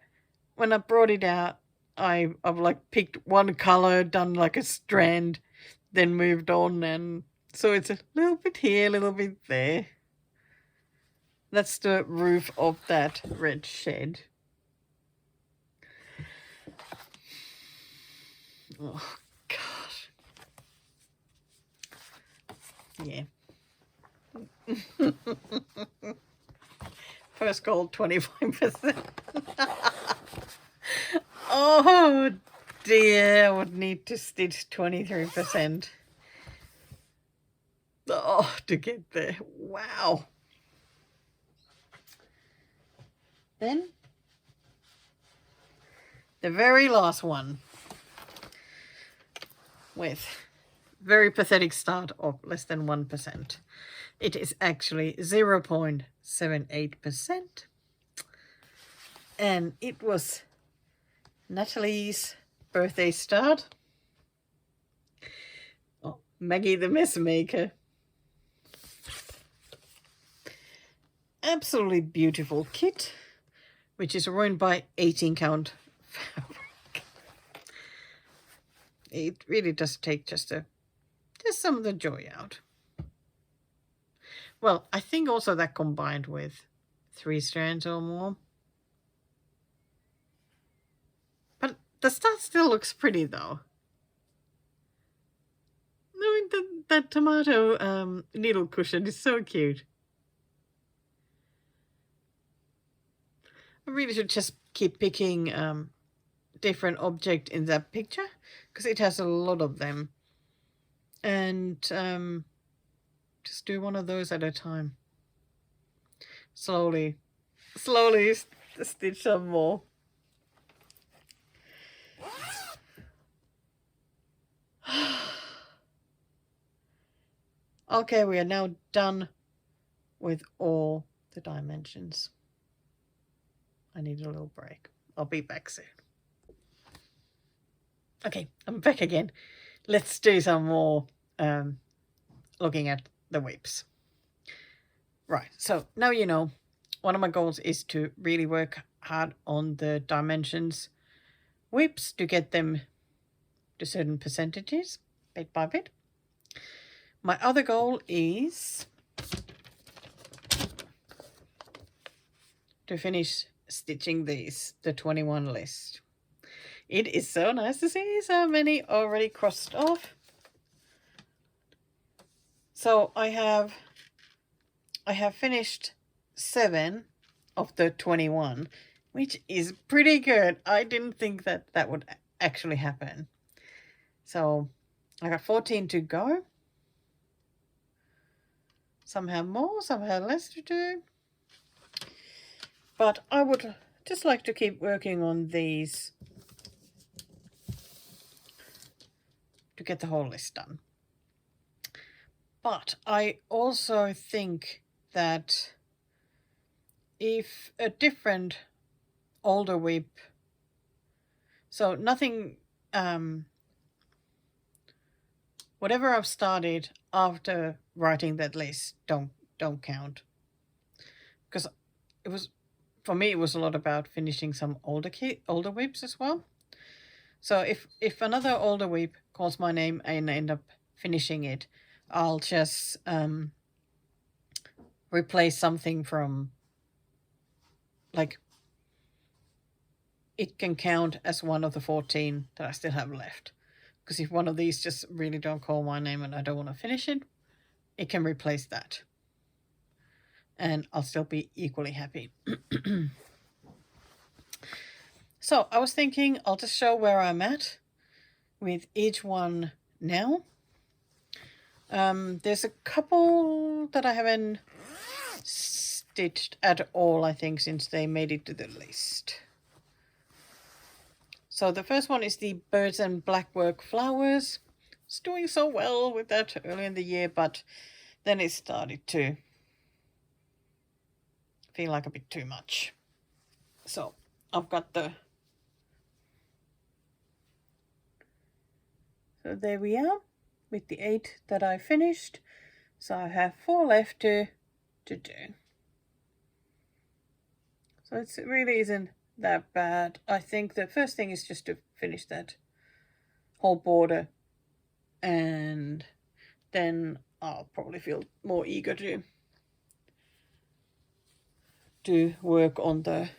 when I brought it out, I've like picked one color, done like a strand, then moved on, and so it's a little bit here, a little bit there. That's the roof of that red shed. Oh gosh. Yeah. First goal, 25%. Oh dear, I would need to stitch 23%. Oh, to get there. Wow. Then the very last one, with very pathetic start of less than 1%. It is actually 0.78%. And it was Natalie's birthday start. Oh, Maggie the Mess Maker. Absolutely beautiful kit, which is ruined by 18 count fabric. It really does take just some of the joy out. Well, I think also that combined with 3 strands or more. But the start still looks pretty though. I mean, that tomato needle cushion is so cute. I really should just keep picking different object in that picture, because it has a lot of them, and just do one of those at a time. Slowly stitch some more. Okay, we are now done with all the dimensions. I need a little break. I'll be back soon. Okay, I'm back again. Let's do some more looking at the whips. Right, so now you know, one of my goals is to really work hard on the dimensions whips to get them to certain percentages, bit by bit. My other goal is to finish stitching these, the 21 list. It is so nice to see so many already crossed off. So I have finished 7 of the 21, which is pretty good. I didn't think that that would actually happen. So I got 14 to go. Some have more, some have less to do. But I would just like to keep working on these to get the whole list done. But I also think that if a different older whip, so nothing, whatever I've started after writing that list don't count, because it was, for me, it was a lot about finishing some older whips as well. So if another older whip calls my name and I end up finishing it, I'll just replace something from, like, it can count as one of the 14 that I still have left. Because if one of these just really don't call my name and I don't want to finish it, it can replace that. And I'll still be equally happy. So I was thinking I'll just show where I'm at with each one now. There's a couple that I haven't stitched at all, I think, since they made it to the list. So the first one is the Birds and Blackwork Flowers. It's doing so well with that early in the year, but then it started to feel like a bit too much. So I've got the... So there we are with the 8 that I finished. So I have 4 left to do. So it really isn't that bad. I think the first thing is just to finish that whole border, and then I'll probably feel more eager to work on the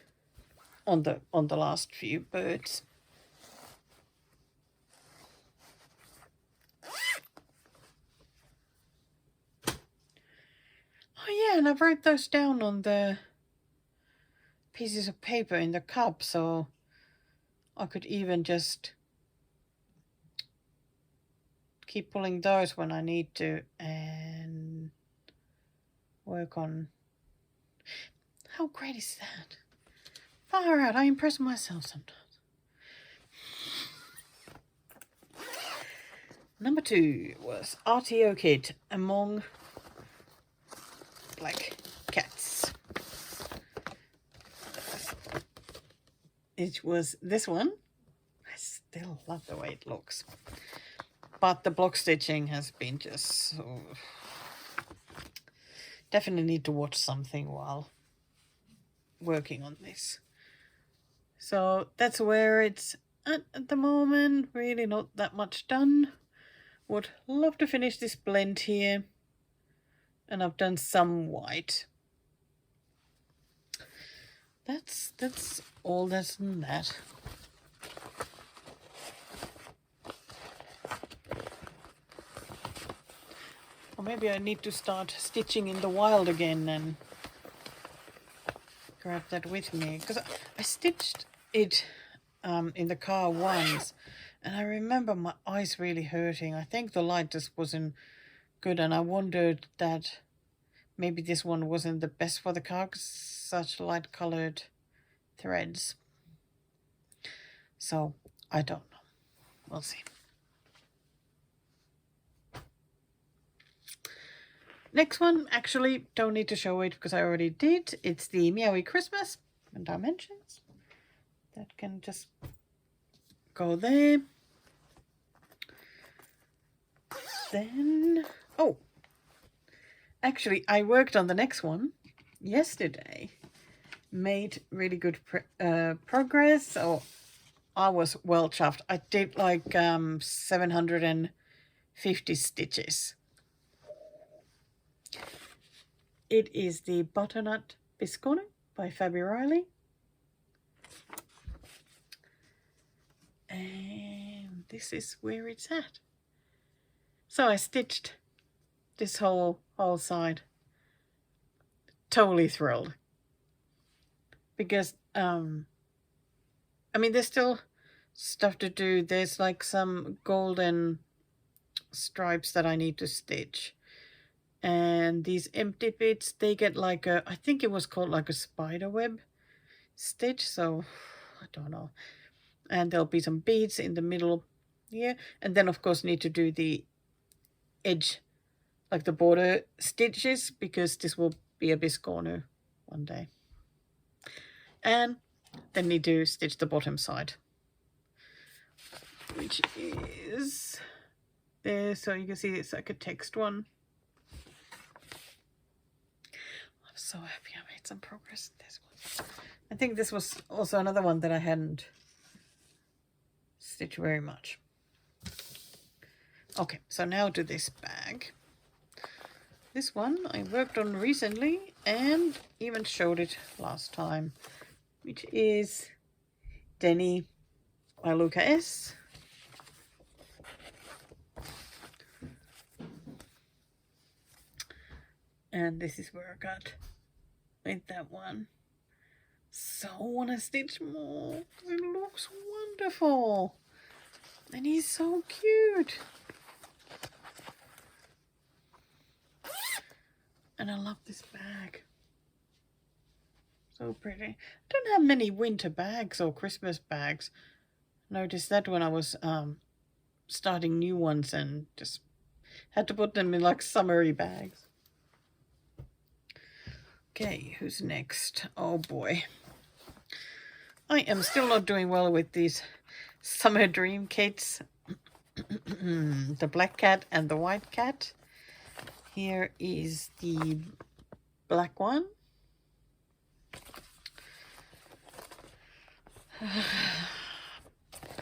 last few birds. Oh yeah, and I wrote those down on the pieces of paper in the cup, so I could even just keep pulling those when I need to and work on... How great is that? Far out, I impress myself sometimes. Number 2 was RTO Kit Among Black Cats. It was this one. I still love the way it looks. But the block stitching has been just so... Definitely need to watch something while working on this. So that's where it's at the moment. Really not that much done. Would love to finish this blend here. And I've done some white. That's all that's in that. Or maybe I need to start stitching in the wild again and grab that with me, because I stitched it in the car once, and I remember my eyes really hurting. I think the light just wasn't good, and I wondered that maybe this one wasn't the best for the car, 'cause such light colored threads. So I don't know. We'll see. Next one, actually don't need to show it because I already did. It's the Meowy Christmas and dimensions. That can just go there. Then, oh, actually I worked on the next one yesterday. Made really good progress. So I was well chuffed. I did like 750 stitches. It is the Butternut Biscotti by Fabi Riley. And this is where it's at. So I stitched this whole side. Totally thrilled. Because, I mean, there's still stuff to do. There's like some golden stripes that I need to stitch. And these empty bits, they get like a, I think it was called like a spider web stitch. So, I don't know. And there'll be some beads in the middle here. And then, of course, need to do the edge, like the border stitches, because this will be a biscorner one day. And then need to stitch the bottom side, which is there. So you can see it's like a text one. I'm so happy I made some progress in this one. I think this was also another one that I hadn't stitched very much. Okay, so now to this bag. This one I worked on recently and even showed it last time, which is Denny by Luca S. And this is where I got with that one. So I want to stitch more. It looks wonderful. And he's so cute. And I love this bag. So pretty. I don't have many winter bags or Christmas bags. Noticed that when I was starting new ones and just had to put them in like summery bags. Okay, who's next? Oh boy. I am still not doing well with these summer dream kits. The black cat and the white cat. Here is the black one.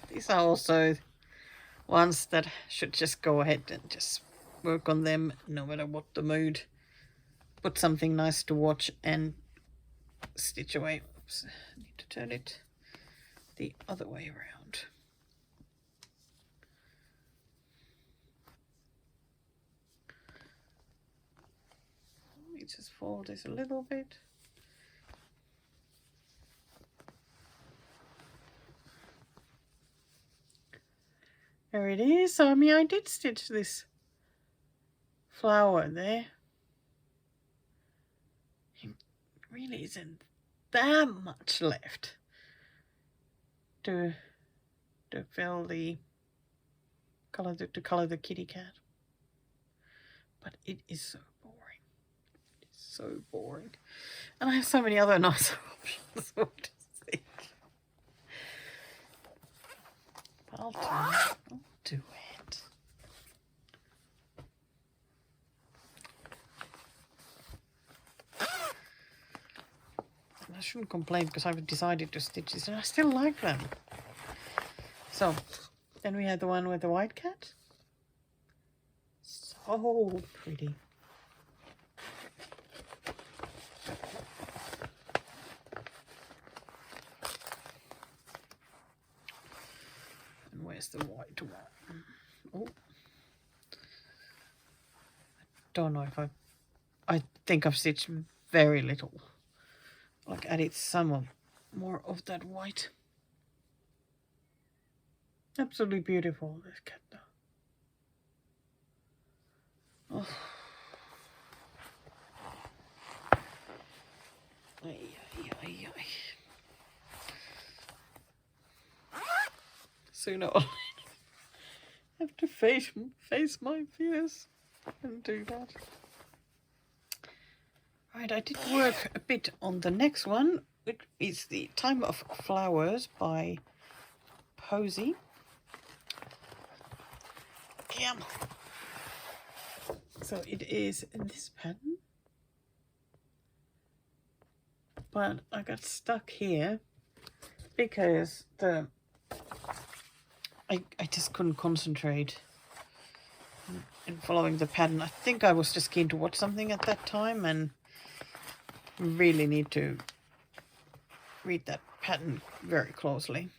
These are also ones that should just go ahead and just work on them no matter what the mood. Put something nice to watch and stitch away. Oops, I need to turn it the other way around. Let me just fold this a little bit. There it is. So, I mean, I did stitch this flower there. It really isn't that much left to fill the color, to color the kitty cat. But it is so boring. It's so boring. And I have so many other nice options. What to think? But I'll do it. And I shouldn't complain because I've decided to stitch this and I still like them. So, then we have the one with the white cat. So pretty. And where's the white one? Oh. I don't know if I think I've stitched very little like added more of that white. Absolutely beautiful, this cat though. Oh. Ay, ay, ay, ay. Sooner or later, I have to face my fears and do that. Right, I did work a bit on the next one, which is the Time of Flowers by Posy. Yeah. So it is this pattern. But I got stuck here because I just couldn't concentrate in following the pattern. I think I was just keen to watch something at that time and really need to read that pattern very closely.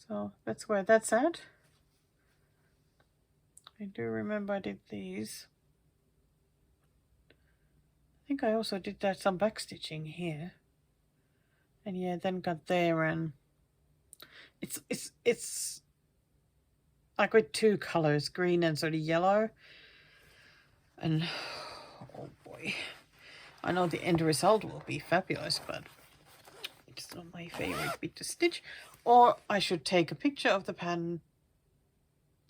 So that's where that's at. I do remember I did these. I think I also did some backstitching here. And yeah, then got there, and it's like with two colors, green and sort of yellow. And oh boy, I know the end result will be fabulous, but it's not my favorite bit to stitch. Or I should take a picture of the pattern,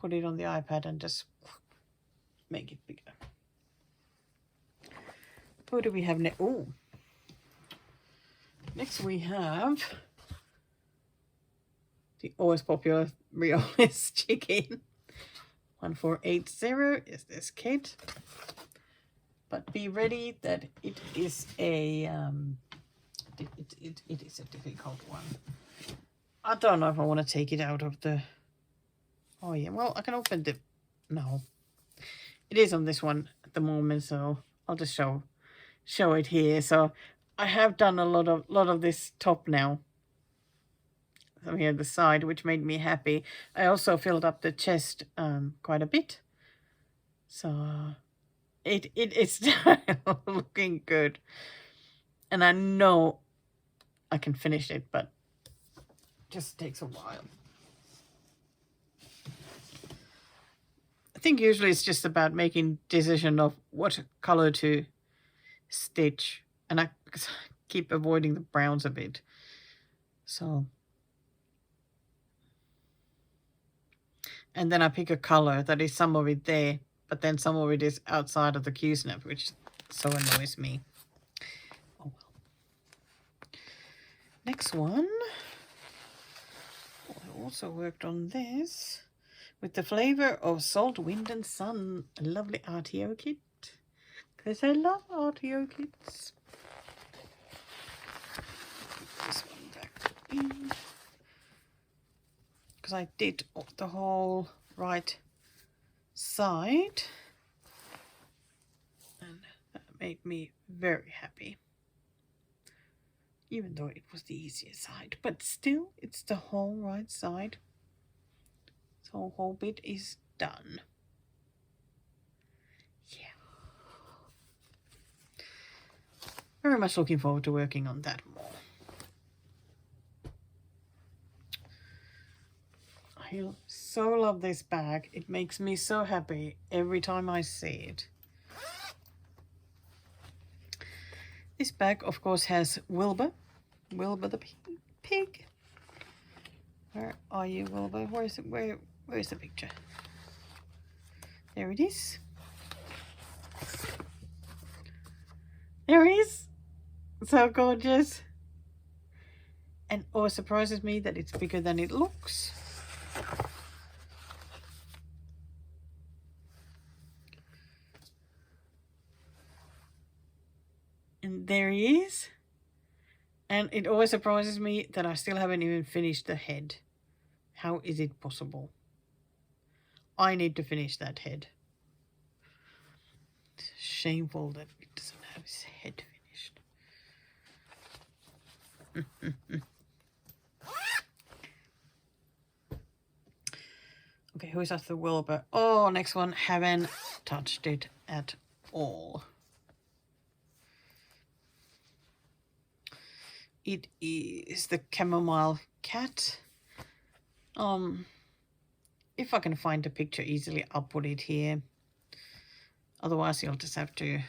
put it on the iPad and just make it bigger. Who do we have next? Oh, next we have the always popular Riolis Chicken. 1480 is this kit. But be ready that it is a it is a difficult one. I don't know if I want to take it out of the... Oh yeah, well I can open the... No. It is on this one at the moment, so I'll just show it here. So I have done a lot of this top now. So here the side, which made me happy. I also filled up the chest quite a bit. So it's looking good. And I know I can finish it, but it just takes a while. I think usually it's just about making decision of what color to stitch. And I keep avoiding the browns a bit. So... And then I pick a color that is some of it there, but then some of it is outside of the Q-snap, which so annoys me. Oh well. Next one. Oh, I also worked on this with the flavor of salt, wind and sun. A lovely RTO kit. Because I love RTO kits. Put this one back in. Because I did the whole right side, and that made me very happy, even though it was the easier side, but still it's the whole right side, so whole bit is done. Yeah, very much looking forward to working on that more. I so love this bag. It makes me so happy every time I see it. This bag, of course, has Wilbur. Wilbur the pig. Where are you, Wilbur? Where is it? Where is the picture? There it is. There he is. So gorgeous. And oh, it surprises me that it's bigger than it looks. And there he is. And it always surprises me that I still haven't even finished the head. How is it possible? I need to finish that head. It's shameful that it doesn't have his head finished. Okay, who is after Wilbur? Oh, next one. Haven't touched it at all. It is the chamomile cat. If I can find a picture easily, I'll put it here. Otherwise, you'll just have to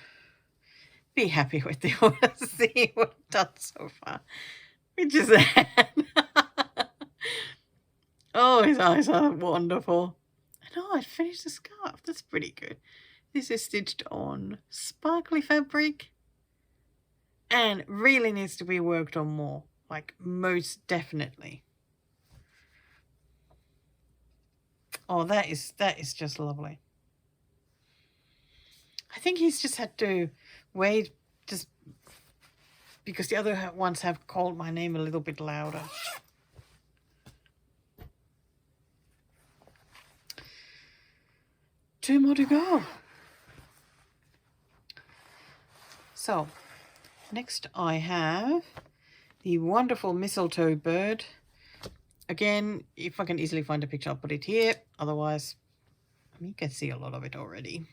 be happy with the order, see what I've done so far. Which is that. Oh, his eyes are wonderful. And oh, I finished the scarf. That's pretty good. This is stitched on sparkly fabric and really needs to be worked on more, like most definitely. Oh, that is just lovely. I think he's just had to wait just because the other ones have called my name a little bit louder. Two more to go. So, next I have the wonderful mistletoe bird. Again, if I can easily find a picture, I'll put it here. Otherwise, you can see a lot of it already.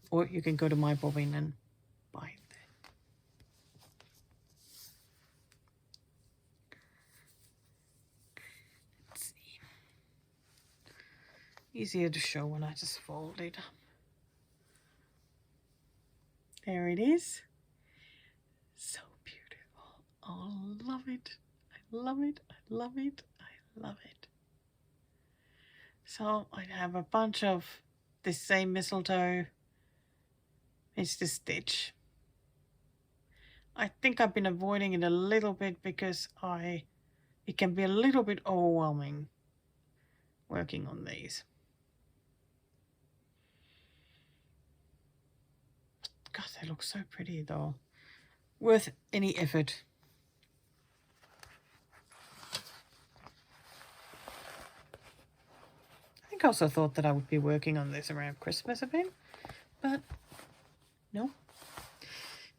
Or you can go to mybobbin and buy it there. Let's see. Easier to show when I just fold it. There it is. So beautiful. Oh, I love it. I love it. I love it. I love it. So I have a bunch of this same mistletoe. It's the stitch. I think I've been avoiding it a little bit because it can be a little bit overwhelming working on these. God, they look so pretty though. Worth any effort. I think I also thought that I would be working on this around Christmas a bit, but no.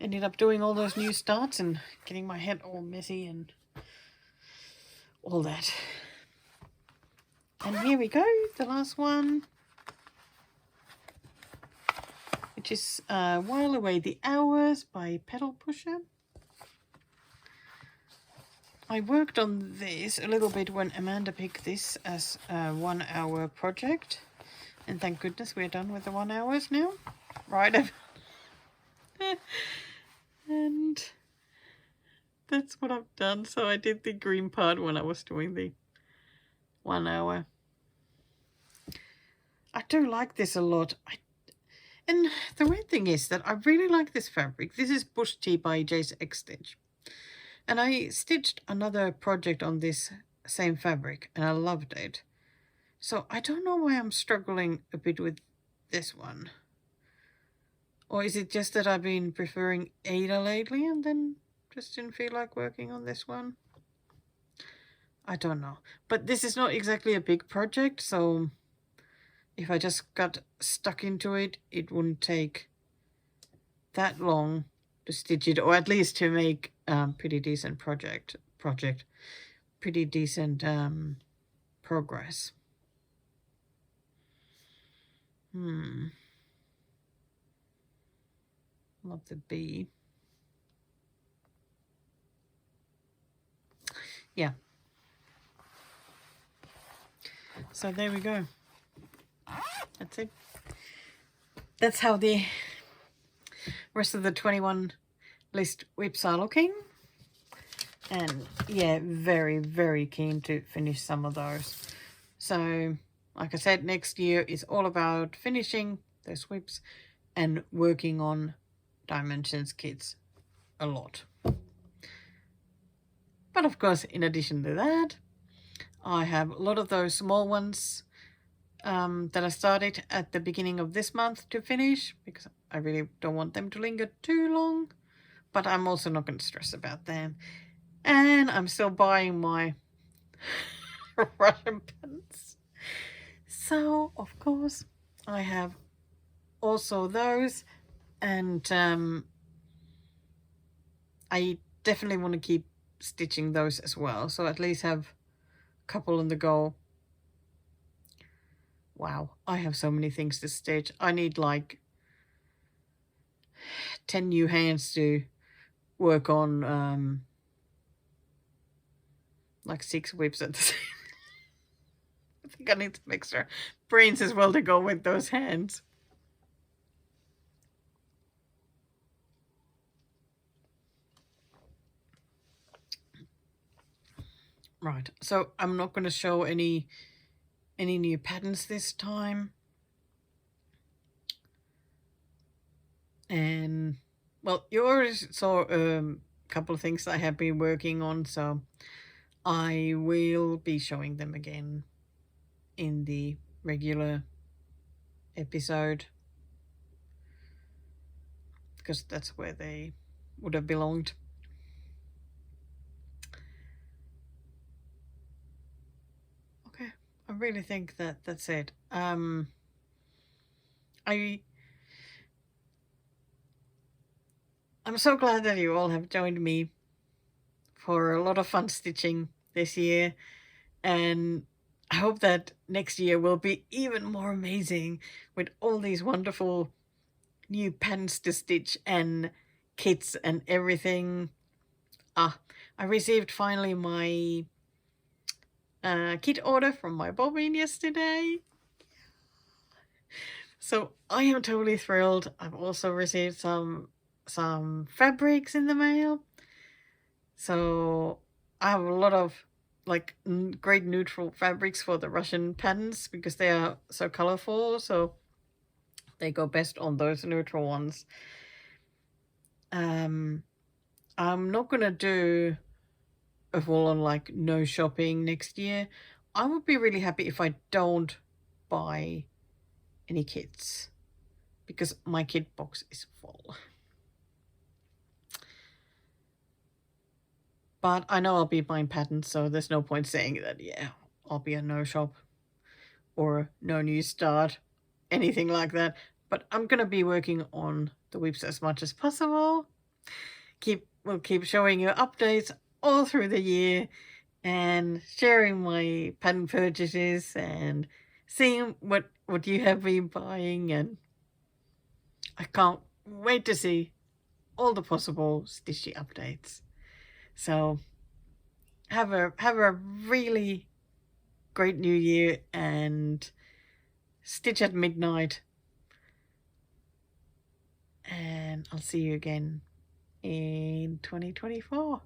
Ended up doing all those new starts and getting my head all messy and all that. And here we go, the last one, which is While Away the Hours by Pedal Pusher. I worked on this a little bit when Amanda picked this as a 1 hour project. And thank goodness we're done with the 1 hours now. Right. And that's what I've done. So I did the green part when I was doing the 1 hour. I do like this a lot. And the weird thing is that I really like this fabric. This is Bush Tea by Jace X Stitch. And I stitched another project on this same fabric and I loved it. So I don't know why I'm struggling a bit with this one. Or is it just that I've been preferring Ada lately and then just didn't feel like working on this one? I don't know. But this is not exactly a big project, so if I just got stuck into it, it wouldn't take that long to stitch it, or at least to make pretty decent pretty decent progress. Love the bee. Yeah. So there we go. That's it. That's how the rest of the 21 list whips are looking. And yeah, very, very keen to finish some of those. So, like I said, next year is all about finishing those whips and working on Dimensions kits a lot. But of course, in addition to that, I have a lot of those small ones that I started at the beginning of this month to finish because I really don't want them to linger too long. But I'm also not going to stress about them. And I'm still buying my Russian pants. So, of course, I have also those. And I definitely want to keep stitching those as well. So at least have a couple on the go. Wow, I have so many things to stitch. I need like 10 new hands to work on like 6 whips at the same. I think I need some extra brains as well to go with those hands. Right, so I'm not going to show any new patterns this time. And well, you already saw a couple of things I have been working on, so I will be showing them again in the regular episode, because that's where they would have belonged. Okay, I really think that that's it. I'm so glad that you all have joined me for a lot of fun stitching this year, and I hope that next year will be even more amazing with all these wonderful new patterns to stitch and kits and everything. I received finally my kit order from mybobbin yesterday. So I am totally thrilled. I've also received some fabrics in the mail. So I have a lot of like great neutral fabrics for the Russian patterns because they are so colorful. So they go best on those neutral ones. I'm not gonna do a full-on like no shopping next year. I would be really happy if I don't buy any kits because my kit box is full. But I know I'll be buying patterns, so there's no point saying that, yeah, I'll be a no shop or no new start, anything like that. But I'm going to be working on the whips as much as possible. We'll keep showing you updates all through the year and sharing my pattern purchases and seeing what you have been buying, and I can't wait to see all the possible stitchy updates. So have a really great new year and stitch at midnight, and I'll see you again in 2024.